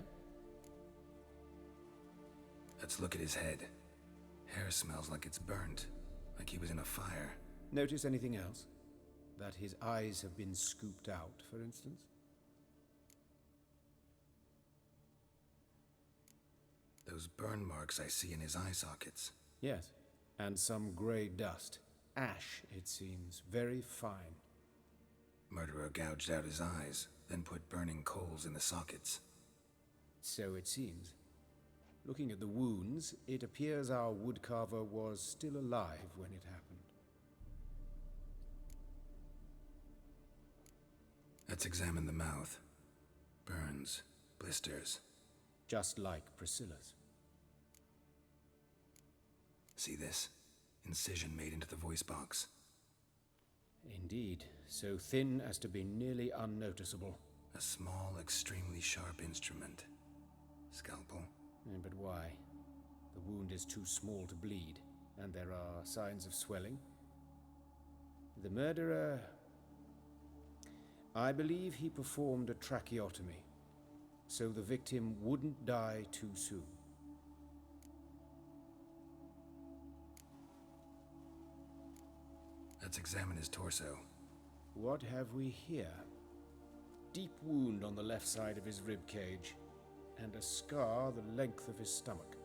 Let's look at his head. Hair smells like it's burnt, like he was in a fire. Notice anything else? That his eyes have been scooped out, for instance? Those burn marks I see in his eye sockets. Yes, and some grey dust. Ash, it seems. Very fine. Murderer gouged out his eyes, then put burning coals in the sockets. So it seems. Looking at the wounds, it appears our woodcarver was still alive when it happened. Let's examine the mouth. Burns, blisters. Just like Priscilla's. See this? Incision made into the voice box. Indeed, so thin as to be nearly unnoticeable. A small, extremely sharp instrument. Scalpel. But why? The wound is too small to bleed, and there are signs of swelling. The murderer... I believe he performed a tracheotomy, so the victim wouldn't die too soon. Let's examine his torso. What have we here? Deep wound on the left side of his rib cage, and a scar the length of his stomach.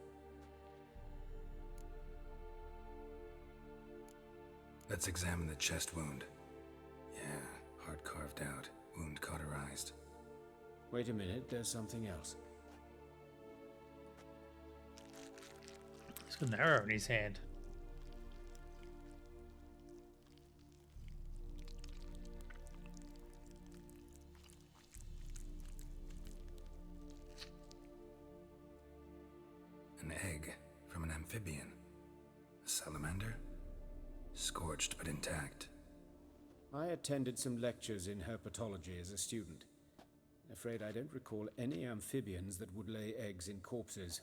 Let's examine the chest wound. Yeah, heart carved out, wound cauterized. Wait a minute, there's something else. He's got an arrow in his hand. An egg from an amphibian. A salamander? Scorched but intact. I attended some lectures in herpetology as a student. Afraid I don't recall any amphibians that would lay eggs in corpses.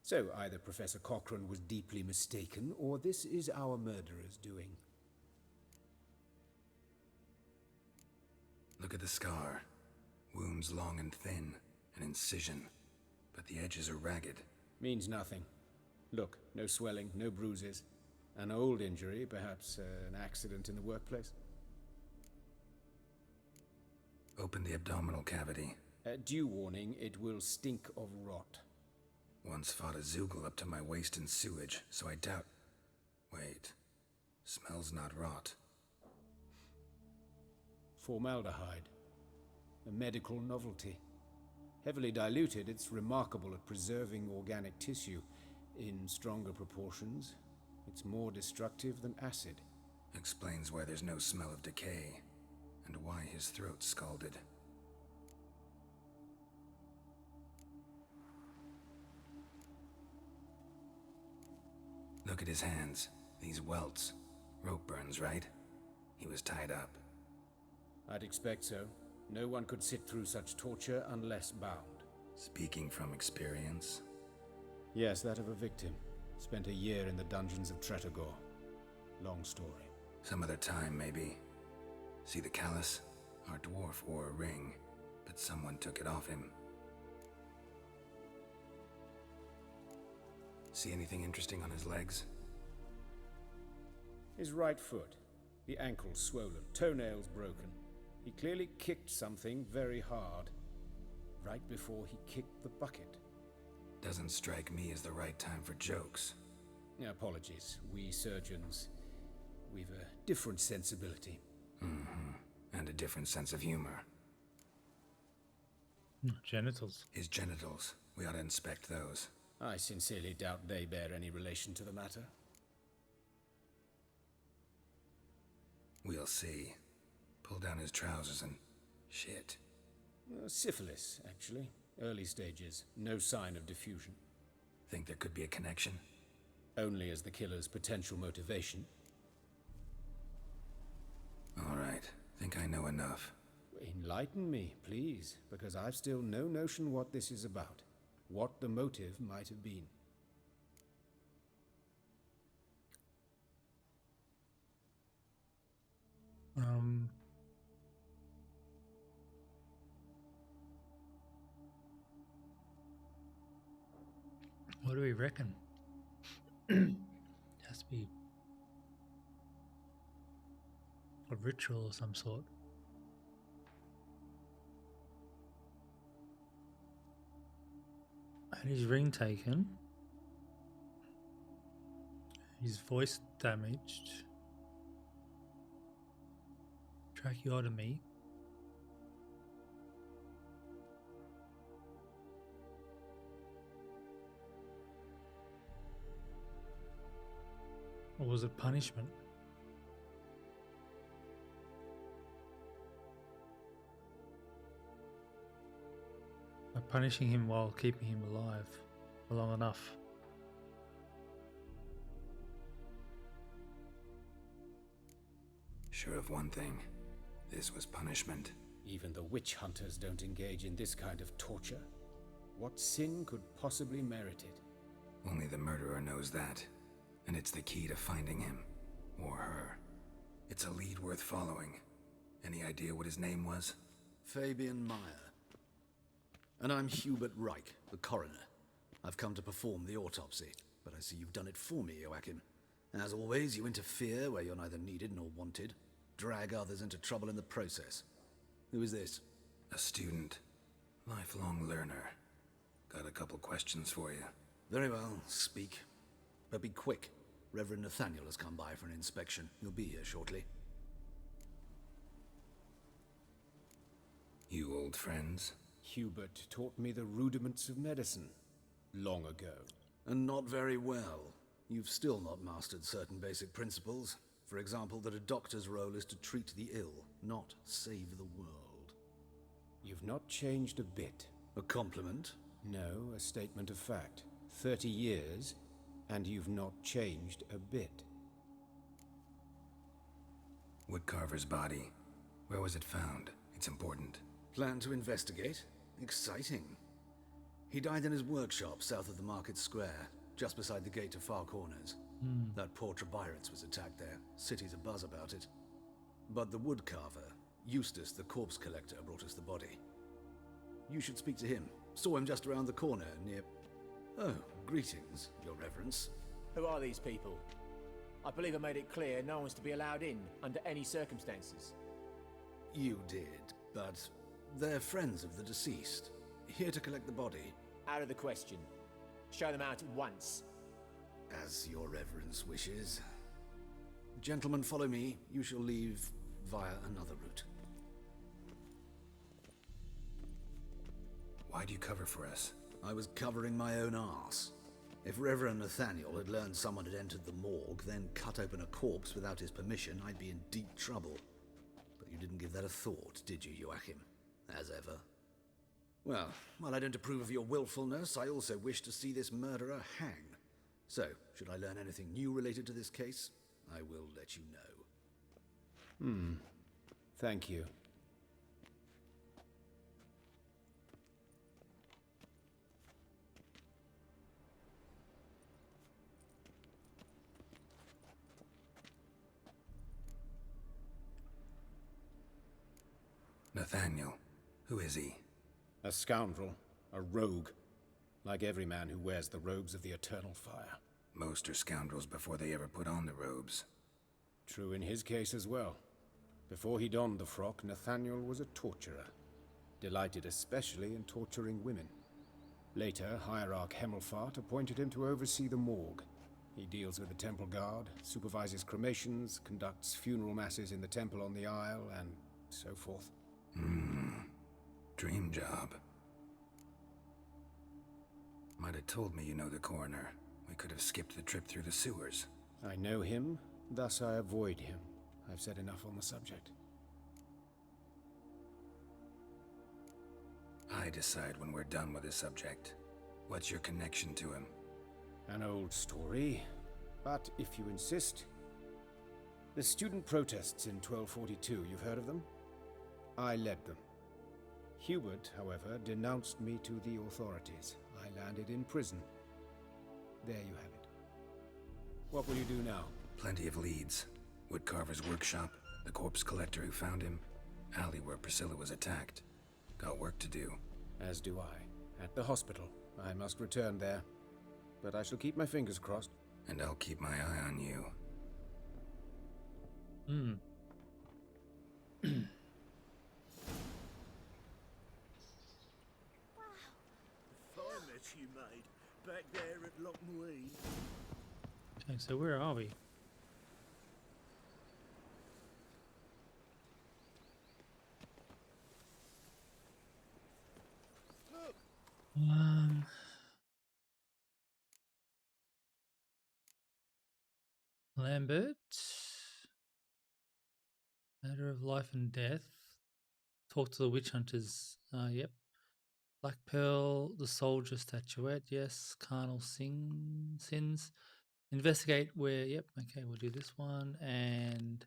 So either Professor Cochrane was deeply mistaken, or this is our murderer's doing. Look at the scar. Wounds long and thin, an incision, but the edges are ragged. Means nothing. Look, no swelling, no bruises. An old injury, perhaps an accident in the workplace. Open the abdominal cavity. Due warning, it will stink of rot. Once fought a Zoogle up to my waist in sewage, so I doubt... Wait. Smells not rot. Formaldehyde. A medical novelty. Heavily diluted, it's remarkable at preserving organic tissue. In stronger proportions, it's more destructive than acid. Explains why there's no smell of decay, and why his throat's scalded. Look at his hands. These welts. Rope burns, right? He was tied up. I'd expect so. No one could sit through such torture unless bound. Speaking from experience? Yes, that of a victim. Spent a year in the dungeons of Tretogor. Long story. Some other time, maybe. See the callus? Our dwarf wore a ring, but someone took it off him. See anything interesting on his legs? His right foot. The ankle swollen, toenails broken. He clearly kicked something very hard. Right before he kicked the bucket. Doesn't strike me as the right time for jokes. Apologies. We surgeons, we've a different sensibility. Mm-hmm. And a different sense of humor. Genitals. His genitals. We ought to inspect those. I sincerely doubt they bear any relation to the matter. We'll see. Pull down his trousers and... shit. Syphilis, actually. Early stages. No sign of diffusion. Think there could be a connection? Only as the killer's potential motivation. All right. Think I know enough. Enlighten me, please, because I've still no notion what this is about. What the motive might have been. you reckon? Has to be a ritual of some sort. Had his ring taken. His voice damaged. Tracheotomy. Or was it punishment? By punishing him while keeping him alive for long enough. Sure of one thing. This was punishment. Even the witch hunters don't engage in this kind of torture. What sin could possibly merit it? Only the murderer knows that. And it's the key to finding him. Or her. It's a lead worth following. Any idea what his name was? Fabian Meyer. And I'm Herbert Rejk, the coroner. I've come to perform the autopsy, but I see you've done it for me, Joachim. As always, you interfere where you're neither needed nor wanted. Drag others into trouble in the process. Who is this? A student. Lifelong learner. Got a couple questions for you. Very well, speak. But be quick. Reverend Nathaniel has come by for an inspection. He'll be here shortly. You old friends? Herbert taught me the rudiments of medicine. Long ago. And not very well. You've still not mastered certain basic principles. For example, that a doctor's role is to treat the ill, not save the world. You've not changed a bit. A compliment? No, a statement of fact. 30 years, and you've not changed a bit. Woodcarver's body. Where was it found? It's important. Plan to investigate? Exciting. He died in his workshop south of the market square, just beside the gate to Far Corners. That poor Trebyrits was attacked there. City's abuzz about it. But the woodcarver, Eustace the corpse collector, brought us the body. You should speak to him. Saw him just around the corner near... Oh, greetings, your reverence. Who are these people? I believe I made it clear no one's to be allowed in under any circumstances. You did, but they're friends of the deceased. Here to collect the body. Out of the question. Show them out at once. As your reverence wishes. Gentlemen, follow me. You shall leave via another route. Why do you cover for us? I was covering my own arse. If Reverend Nathaniel had learned someone had entered the morgue, then cut open a corpse without his permission, I'd be in deep trouble. But you didn't give that a thought, did you, Joachim? As ever. Well, while I don't approve of your willfulness, I also wish to see this murderer hang. So, should I learn anything new related to this case, I will let you know. Thank you. Nathaniel. Who is he? A scoundrel. A rogue. Like every man who wears the robes of the Eternal Fire. Most are scoundrels before they ever put on the robes. True in his case as well. Before he donned the frock, Nathaniel was a torturer. Delighted especially in torturing women. Later, Hierarch Hemmelfart appointed him to oversee the morgue. He deals with the temple guard, supervises cremations, conducts funeral masses in the temple on the Isle, and so forth. Dream job. Might have told me you know the coroner. We could have skipped the trip through the sewers. I know him, thus I avoid him. I've said enough on the subject. I decide when we're done with the subject. What's your connection to him? An old story, but if you insist. The student protests in 1242, you've heard of them? I led them. Herbert, however, denounced me to the authorities. I landed in prison. There you have it. What will you do now? Plenty of leads. Woodcarver's workshop, the corpse collector who found him, alley where Priscilla was attacked. Got work to do. As do I. At the hospital. I must return there. but I shall keep my fingers crossed. And I'll keep my eye on you. Fine mess you made, back there at Loch Muid. Okay, so where are we? Lambert. Matter of life and death. Talk to the witch hunters. Yep. Black Pearl, the soldier statuette. Yes. Carnal Sins. Investigate where. Yep. Okay, we'll do this one. And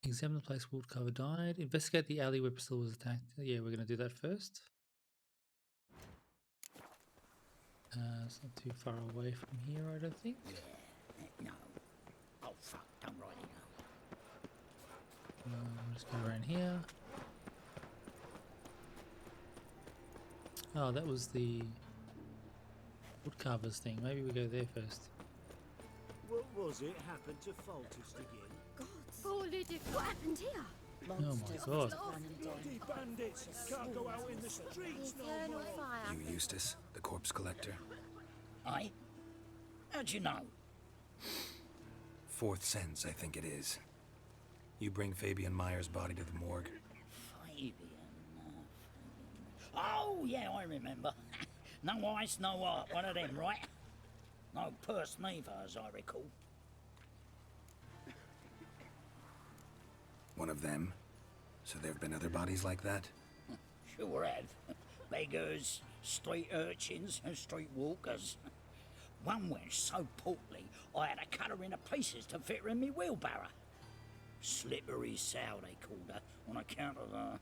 examine the place where Woodcover died. Investigate the alley where Priscilla was attacked. Yeah, we're going to do that first. It's not too far away from here, I don't think. Yeah, no. Oh, fuck, don't really know. We'll just go around here. Oh, that was the woodcarver's thing. Maybe we go there first. What was it happened to Faltus again? God, poor Ludic, what happened here? Oh my god. Bloody bandits can't go out in the streets no more. You Eustace, the corpse collector? Aye? How'd you know? Fourth sense, I think it is. You bring Fabian Meyer's body to the morgue? Fabian. Oh, yeah, I remember. No eyes, no heart, one of them, right? No purse neither, as I recall. One of them? So there have been other bodies like that? Sure have. Beggars, street urchins, and street walkers. One went so portly, I had to cut her into pieces to fit her in me wheelbarrow. Slippery sow, they called her, on account of the...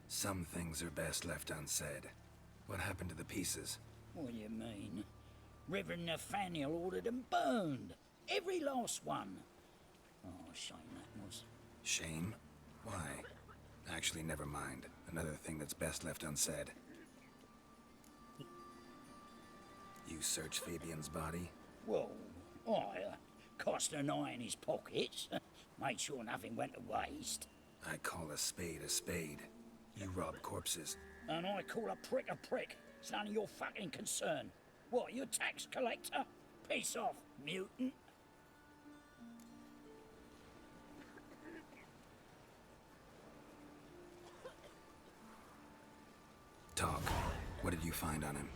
Some things are best left unsaid. What happened to the pieces? What do you mean? Reverend Nathaniel ordered them burned. Every last one. Oh, shame that was. Shame? Why? Actually, never mind. Another thing that's best left unsaid. You searched Fabian's body? Well, I cast an eye in his pockets. Made sure nothing went to waste. I call a spade a spade. You rob corpses. And I call a prick a prick. It's none of your fucking concern. What, you tax collector? Piss off, mutant. Talk. What did you find on him?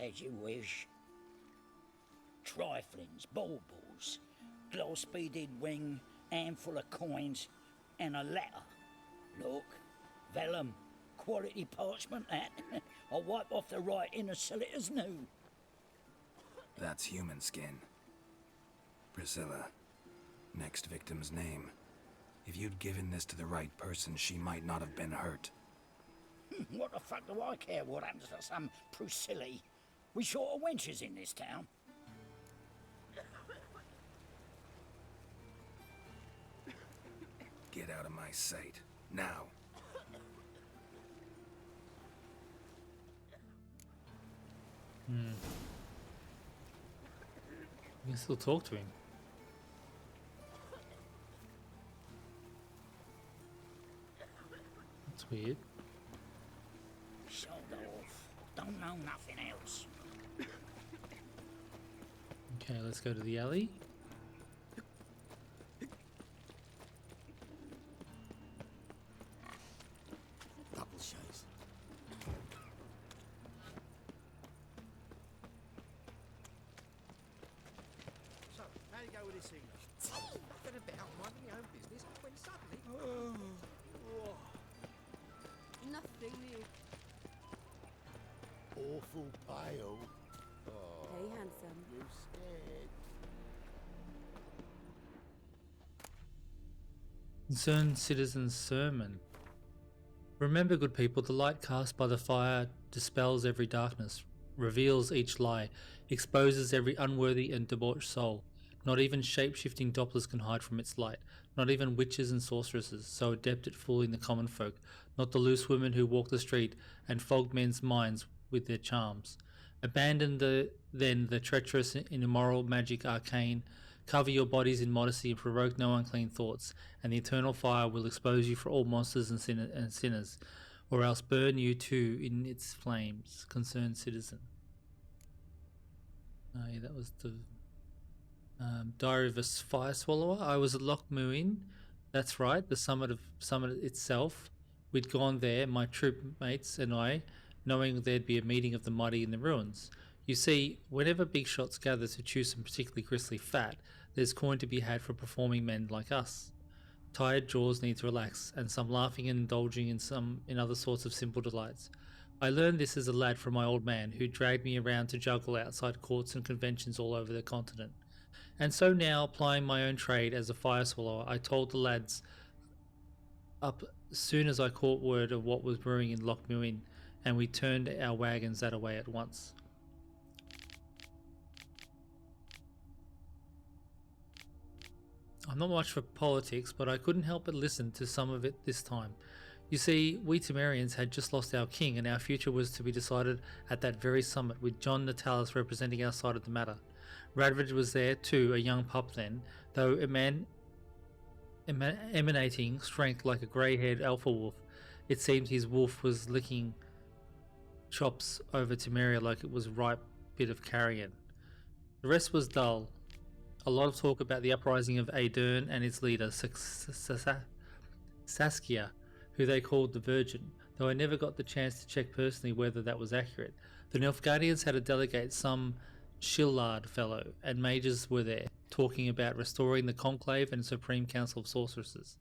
As you wish. Triflings, baubles, gloss-beaded ring, handful of coins, and a letter. Look, vellum, quality parchment, that. I'll wipe off the writing and sell it as new. That's human skin. Priscilla. Next victim's name. If you'd given this to the right person, she might not have been hurt. What the fuck do I care what happens to some Priscilla? We short of wenches in this town. Get out of my sight. Now. You can still talk to him. That's weird. Shoulder off. Don't know nothing else. Okay, let's go to the alley. Double shows. So, how do you go with this English? Been a bit out minding your own business when suddenly... Nothing new. Awful pale. Very handsome. You scared? Concerned Citizen's Sermon. Remember, good people, the light cast by the fire dispels every darkness, reveals each lie, exposes every unworthy and debauched soul. Not even shape-shifting Dopplers can hide from its light, not even witches and sorceresses, so adept at fooling the common folk, not the loose women who walk the street and fog men's minds with their charms. Abandon then the treacherous and immoral magic arcane. Cover your bodies in modesty and provoke no unclean thoughts, and the eternal fire will expose you for all monsters and sinners, or else burn you too in its flames. Concerned citizen. Oh yeah, that was the Diary of a Fire Swallower. I was at Loch Muin. That's right, the summit itself. We'd gone there, my troop mates and I, knowing there'd be a meeting of the mighty in the ruins. You see, whenever big shots gather to chew some particularly gristly fat, there's coin to be had for performing men like us. Tired jaws need to relax, and some laughing and indulging in other sorts of simple delights. I learned this as a lad from my old man, who dragged me around to juggle outside courts and conventions all over the continent. And so now, applying my own trade as a fire swallower, I told the lads up as soon as I caught word of what was brewing in Loch Muin, and we turned our wagons that away at once. I'm not much for politics, but I couldn't help but listen to some of it this time. You see, we Temerians had just lost our king, and our future was to be decided at that very summit, with John Natalis representing our side of the matter. Radvid was there too, a young pup then, though emanating strength like a grey-haired alpha wolf. It seemed his wolf was licking chops over Temeria like it was a ripe bit of carrion. The rest was dull. A lot of talk about the uprising of Aedern and its leader, Saskia, who they called the Virgin, though I never got the chance to check personally whether that was accurate. The Nilfgaardians had to delegate some Shillard fellow, and mages were there, talking about restoring the Conclave and Supreme Council of Sorceresses.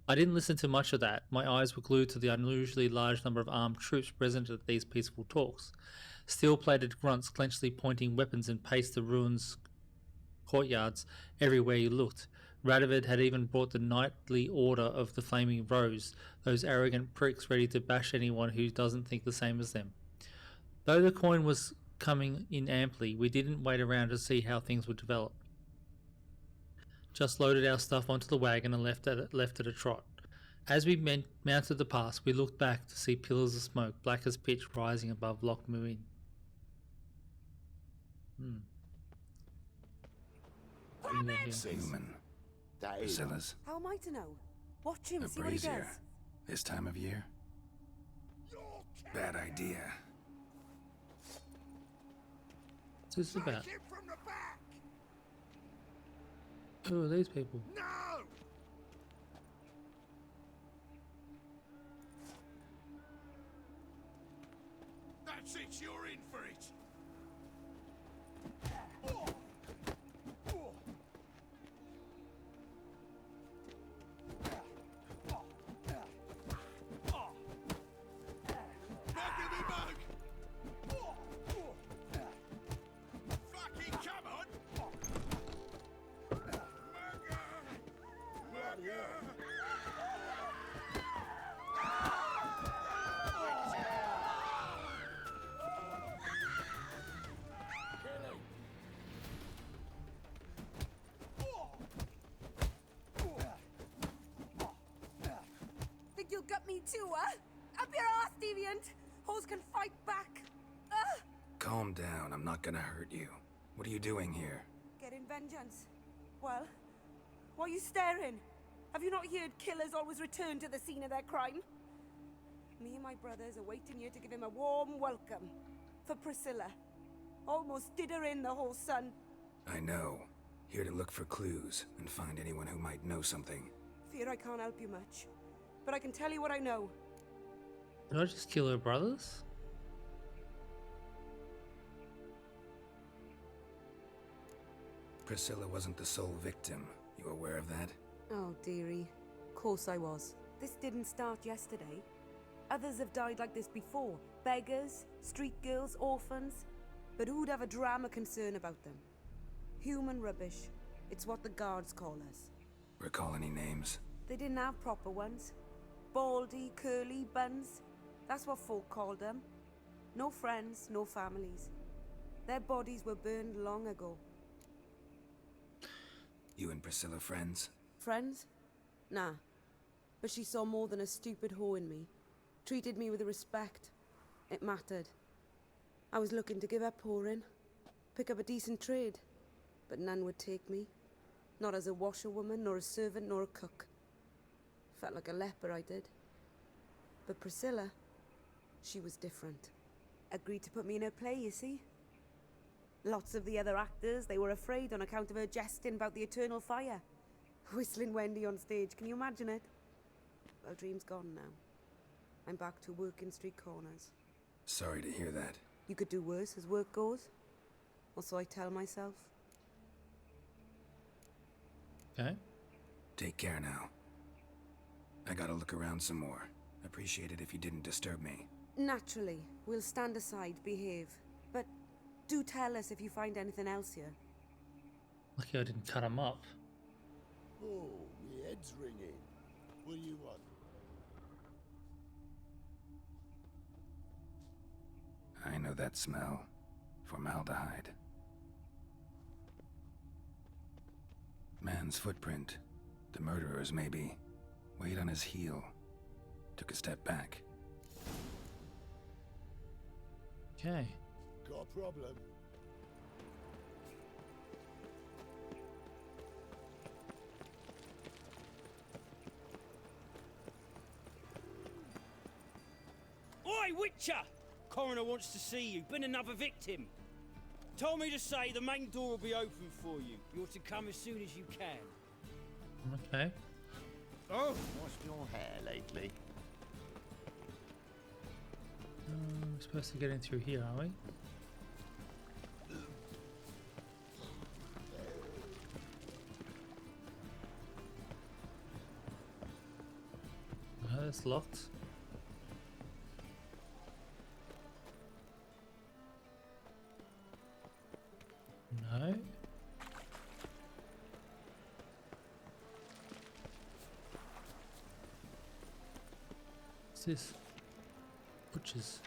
I didn't listen to much of that. My eyes were glued to the unusually large number of armed troops present at these peaceful talks. Steel-plated grunts clenchedly pointing weapons and paced the ruins courtyards everywhere you looked. Radovid had even brought the knightly order of the Flaming Rose, those arrogant pricks ready to bash anyone who doesn't think the same as them. Though the coin was coming in amply, we didn't wait around to see how things would develop. Just loaded our stuff onto the wagon and left at a trot. As we mounted the pass, we looked back to see pillars of smoke, black as pitch, rising above Loch Muin. Human. Priscilla's. How am I to know? Watch him, A see what he does. brazier. This time of year? Bad idea. What's this about? Who are these people? No! That's it, you're in for it. Fucking come on! Think you'll gut me too, huh? Up your ass, deviant! Hoes can fight back! Calm down, I'm not gonna hurt you. What are you doing here? Getting vengeance. Well, why are you staring? Have you not heard killers always return to the scene of their crime? Me and my brothers are waiting here to give him a warm welcome. For Priscilla. Almost did her in, the whole son. I know. Here to look for clues and find anyone who might know something. Fear I can't help you much. But I can tell you what I know. Did I just kill her brothers? Priscilla wasn't the sole victim. You aware of that? Oh, dearie. Course I was. This didn't start yesterday. Others have died like this before. Beggars, street girls, orphans. But who'd have a drama concern about them? Human rubbish. It's what the guards call us. Recall any names? They didn't have proper ones. Baldy, curly, buns. That's what folk called them. No friends, no families. Their bodies were burned long ago. You and Priscilla friends? Friends? Nah. But she saw more than a stupid hoe in me. Treated me with respect. It mattered. I was looking to give up pouring, pick up a decent trade, but none would take me. Not as a washerwoman, nor a servant, nor a cook. Felt like a leper, I did. But Priscilla, she was different. Agreed to put me in her play, you see. Lots of the other actors, they were afraid on account of her jesting about the eternal fire. Whistling Wendy on stage, can you imagine it? Well, dream's gone now. I'm back to working street corners. Sorry to hear that. You could do worse as work goes. Or so I tell myself. Okay. Take care now. I gotta look around some more. Appreciate it if you didn't disturb me. Naturally, we'll stand aside, behave. But do tell us if you find anything else here. Lucky I didn't cut him up. Oh, my head's ringing. What do you want? I know that smell. Formaldehyde. Man's footprint. The murderer's, maybe. Weighed on his heel. Took a step back. Okay. Got a problem? Oi, Witcher! Coroner wants to see you. Been another victim. Told me to say the main door will be open for you. You're to come as soon as you can. Okay. Oh, what's your hair lately? We're supposed to get in through here, are we? Oh, it's locked. No. What's this? Butchers.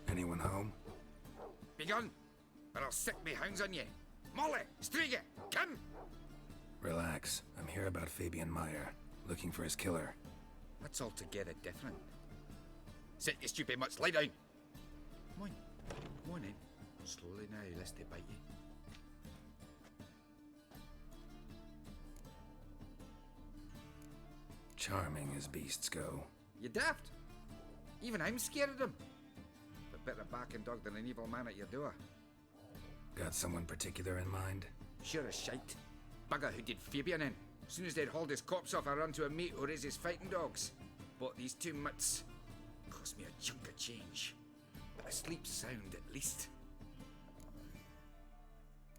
Anyone home? Begone, or I'll sick me hounds on you. Molly, Striga, come! Relax. I'm here about Fabian Meyer. Looking for his killer. That's altogether different. Sit, you stupid mutts, lie down. Come on in. Slowly now, lest they bite you. Charming as beasts go. You daft? Even I'm scared of them. But better barking dog than an evil man at your door. Got someone particular in mind? Sure as shite. Bugger who did Fabian in. As soon as they'd hauled his corpse off, I ran to a mate who raised his fighting dogs. Bought these 2 mutts. Cost me a chunk of change. But I sleep sound at least.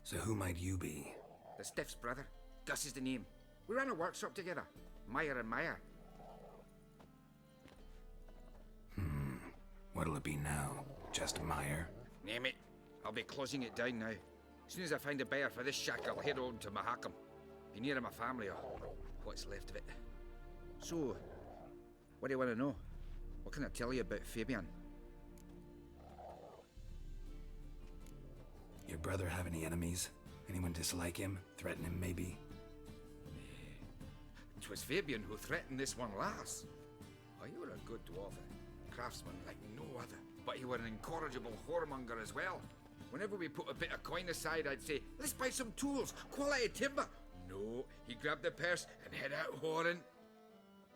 So who might you be? The Stiff's brother. Gus is the name. We ran a workshop together. Meyer and Meyer. What'll it be now? Just Meyer? Name it. I'll be closing it down now. As soon as I find a buyer for this shack, I'll head on to Mahakam. Be near my family or what's left of it. So, what do you want to know? What can I tell you about Fabian? Your brother have any enemies? Anyone dislike him? Threaten him, maybe? 'Twas Fabian who threatened this one last. Oh, you were a good dwarf, a craftsman like no other. But he were an incorrigible whoremonger as well. Whenever we put a bit of coin aside, I'd say, let's buy some tools, quality timber. No, he grabbed the purse and head out whoring.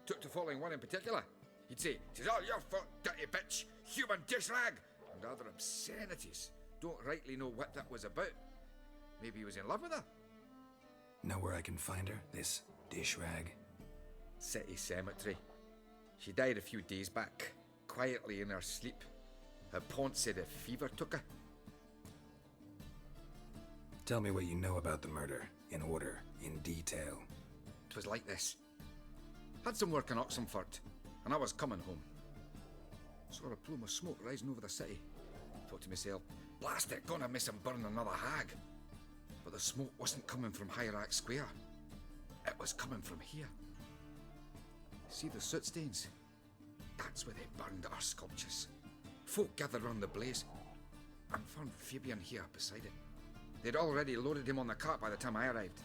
Took to following one in particular. He'd say, "'Tis all your fault, dirty bitch, human dish rag," and other obscenities. Don't rightly know what that was about. Maybe he was in love with her. Know where I can find her? This dish rag? City cemetery. She died a few days back, quietly in her sleep. Her pont said a fever took her. Tell me what you know about the murder, in order, in detail. 'Twas like this. Had some work in Oxenford, and I was coming home. Saw a plume of smoke rising over the city. Thought to myself, blast it, gonna miss him burn another hag. But the smoke wasn't coming from Hierarch Square. It was coming from here. See the soot stains? That's where they burned our sculptures. Folk gathered round the blaze, and found Fabian here beside it. They'd already loaded him on the cart by the time I arrived.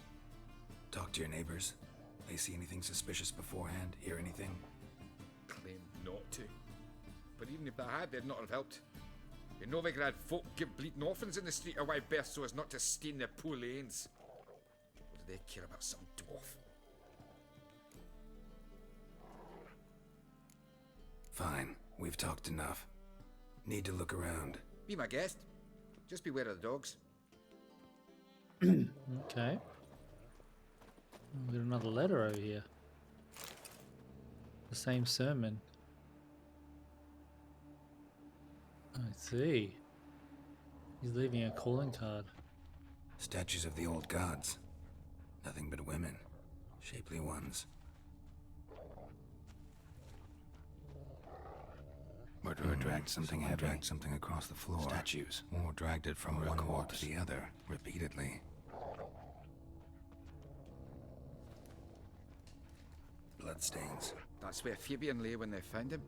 Talk to your neighbors? They see anything suspicious beforehand? Hear anything? Claim not to. But even if they had, they'd not have helped. In Novigrad, folk give bleeding orphans in the street a wide berth so as not to stain their poor lanes. What do they care about some dwarf? Fine, we've talked enough. Need to look around. Be my guest. Just beware of the dogs. Okay. We've got another letter over here. The same sermon. I see. He's leaving a calling card. Statues of the old gods. Nothing but women. Shapely ones. Murderer dragged something heavy. Dragged something across the floor. Statues. Or dragged it from one wall to the other, repeatedly. Bloodstains. That's where Fabian lay when they found him.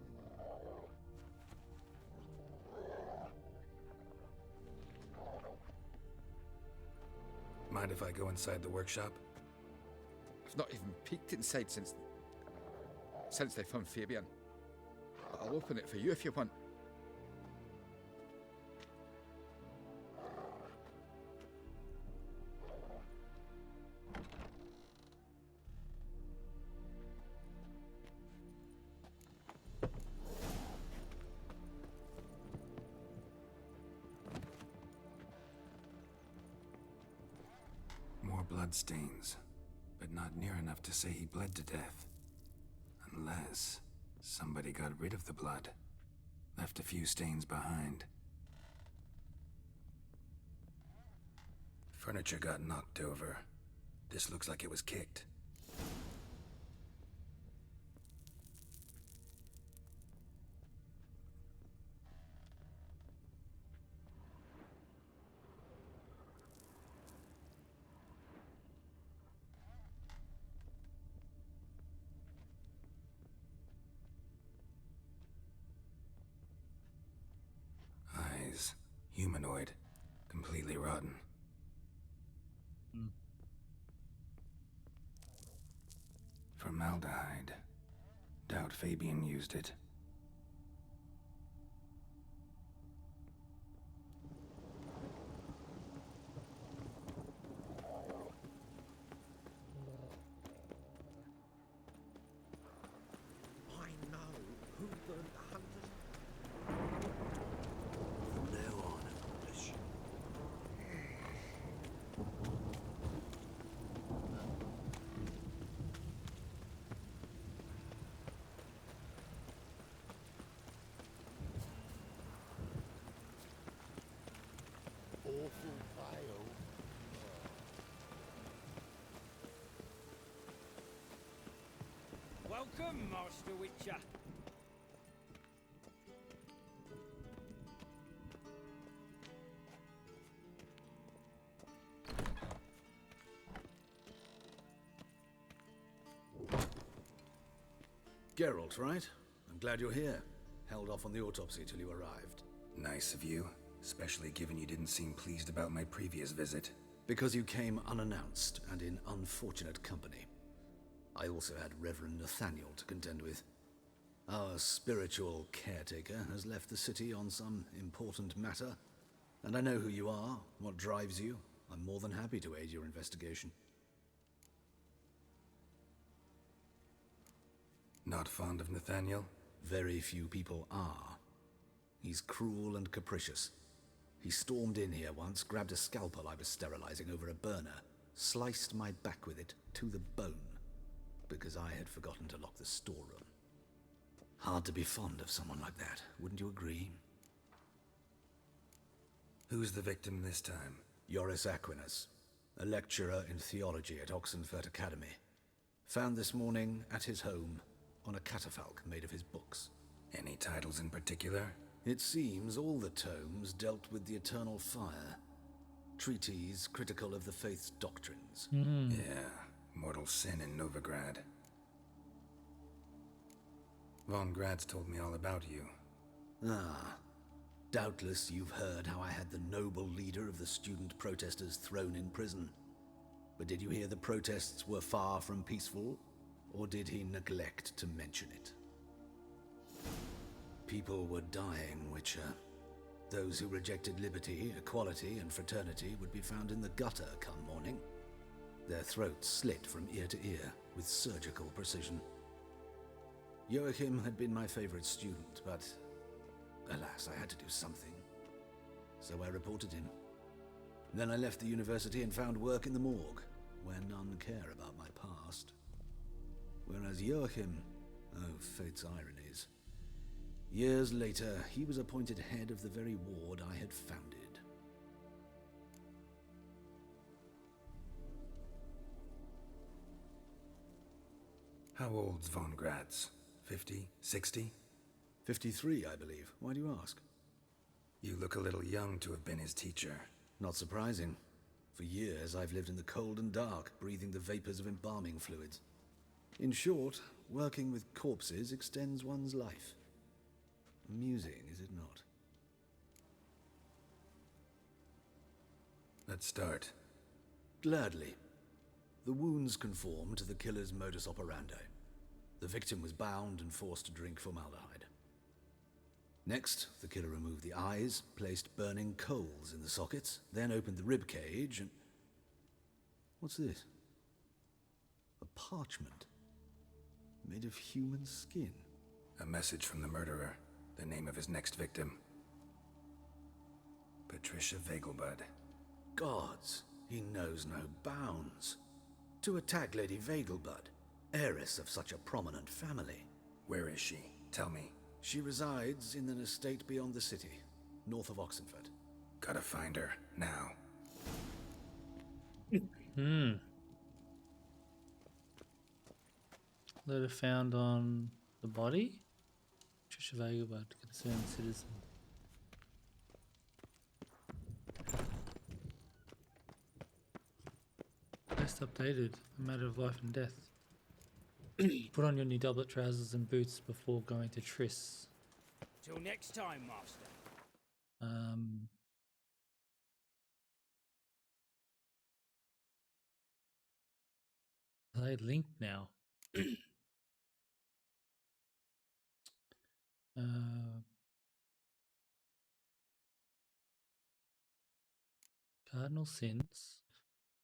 Mind if I go inside the workshop? I've not even peeked inside since they found Fabian. I'll open it for you if you want. More bloodstains, but not near enough to say he bled to death. Unless somebody got rid of the blood, left a few stains behind. Furniture got knocked over. This looks like it was kicked. Eyes. Humanoid. Completely rotten. Formaldehyde. Doubt Fabian used it. I know who burnt the hunters. From now on, English. Awful vile. Welcome, Master Witcher. Geralt, right? I'm glad you're here. Held off on the autopsy till you arrived. Nice of you, especially given you didn't seem pleased about my previous visit. Because you came unannounced and in unfortunate company. I also had Reverend Nathaniel to contend with. Our spiritual caretaker has left the city on some important matter, and I know who you are, what drives you. I'm more than happy to aid your investigation. Not fond of Nathaniel? Very few people are. He's cruel and capricious. He stormed in here once, grabbed a scalpel I was sterilizing over a burner, sliced my back with it to the bone, because I had forgotten to lock the storeroom. Hard to be fond of someone like that, wouldn't you agree? Who's the victim this time? Joris Aquinas, a lecturer in theology at Oxenfurt Academy. Found this morning at his home on a catafalque made of his books. Any titles in particular? It seems all the tomes dealt with the eternal fire. Treatises critical of the faith's doctrines. Yeah, mortal sin in Novigrad. Von Grad's told me all about you. Ah, doubtless you've heard how I had the noble leader of the student protesters thrown in prison. But did you hear the protests were far from peaceful? or did he neglect to mention it? People were dying, Witcher. Those who rejected liberty, equality, and fraternity would be found in the gutter come morning. Their throats slit from ear to ear with surgical precision. Joachim had been my favorite student, but alas, I had to do something. So I reported him. Then I left the university and found work in the morgue, where none care about my past. Whereas Joachim, oh, fate's ironies. Years later, he was appointed head of the very ward I had founded. How old's von Graz? 50? 60? 53, I believe. Why do you ask? You look a little young to have been his teacher. Not surprising. For years, I've lived in the cold and dark, breathing the vapors of embalming fluids. In short, working with corpses extends one's life. Amusing, is it not? Let's start. Gladly. The wounds conform to the killer's modus operandi. The victim was bound and forced to drink formaldehyde. Next, the killer removed the eyes, placed burning coals in the sockets, then opened the rib cage and... What's this? A parchment. Made of human skin. A message from the murderer. The name of his next victim. Patricia Vegelbud. Gods, he knows no bounds. To attack Lady Vegelbud, heiress of such a prominent family. Where is she? Tell me. She resides in an estate beyond the city, north of Oxenford. Gotta find her, now. Letter found on the body? Patricia Vegelbud, concerned citizen. Best updated, a matter of life and death. Put on your new doublet trousers and boots before going to Tris. Till next time, Master. Are they linked now? Carnal Sins.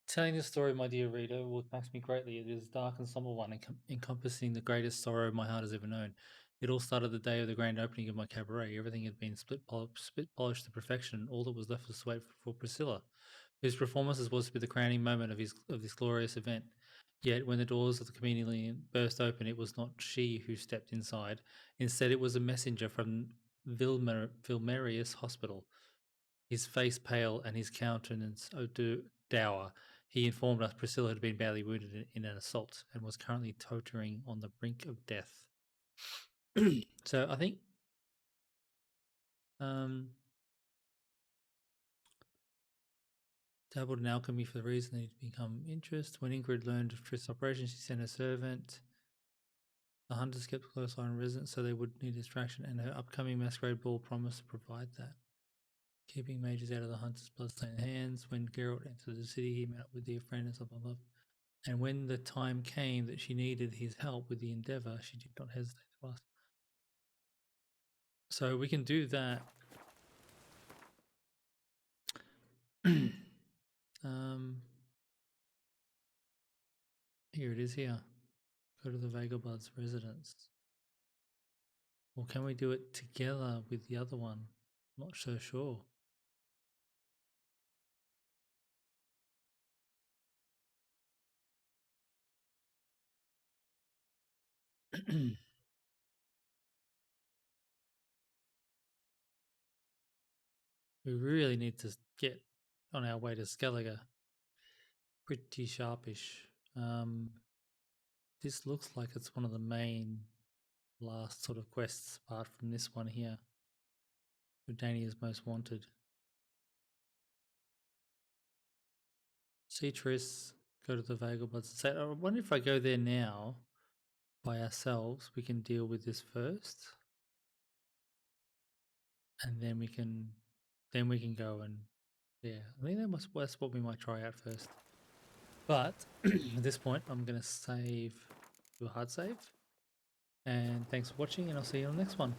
Telling this story, my dear reader, will impact me greatly. It is a dark and somber one, encompassing the greatest sorrow my heart has ever known. It all started the day of the grand opening of my cabaret. Everything had been split polished to perfection. All that was left was to wait for Priscilla, whose performance was to be the crowning moment of this glorious event. Yet, when the doors of the Chameleon burst open, it was not she who stepped inside. Instead, it was a messenger from Vilmerius Hospital. His face pale and his countenance dour, he informed us Priscilla had been badly wounded in an assault and was currently tottering on the brink of death. So I think dabbled in alchemy for the reason that he'd become interest. When Ingrid learned of Tris' operation, she sent a servant. The hunters kept a close eye on residents, so they would need distraction, and her upcoming masquerade ball promised to provide that. Keeping mages out of the hunter's bloodstained hands. When Geralt entered the city, he met up with dear friend and blah, blah, blah. And when the time came that she needed his help with the endeavor, she did not hesitate to ask. So we can do that. Here it is here. Go to the Vegelbud's residence. Or can we do it together with the other one? Not so sure. We really need to get on our way to Skellige. Pretty sharpish. This looks like it's one of the main last sort of quests apart from this one here. Dania's most wanted. See Tris, go to the Vegelbuds. Say, I wonder if I go there now by ourselves, we can deal with this first. And then we can go and yeah, I think that's what we might try out first. But at this point I'm gonna save do a hard save. And thanks for watching, and I'll see you on the next one.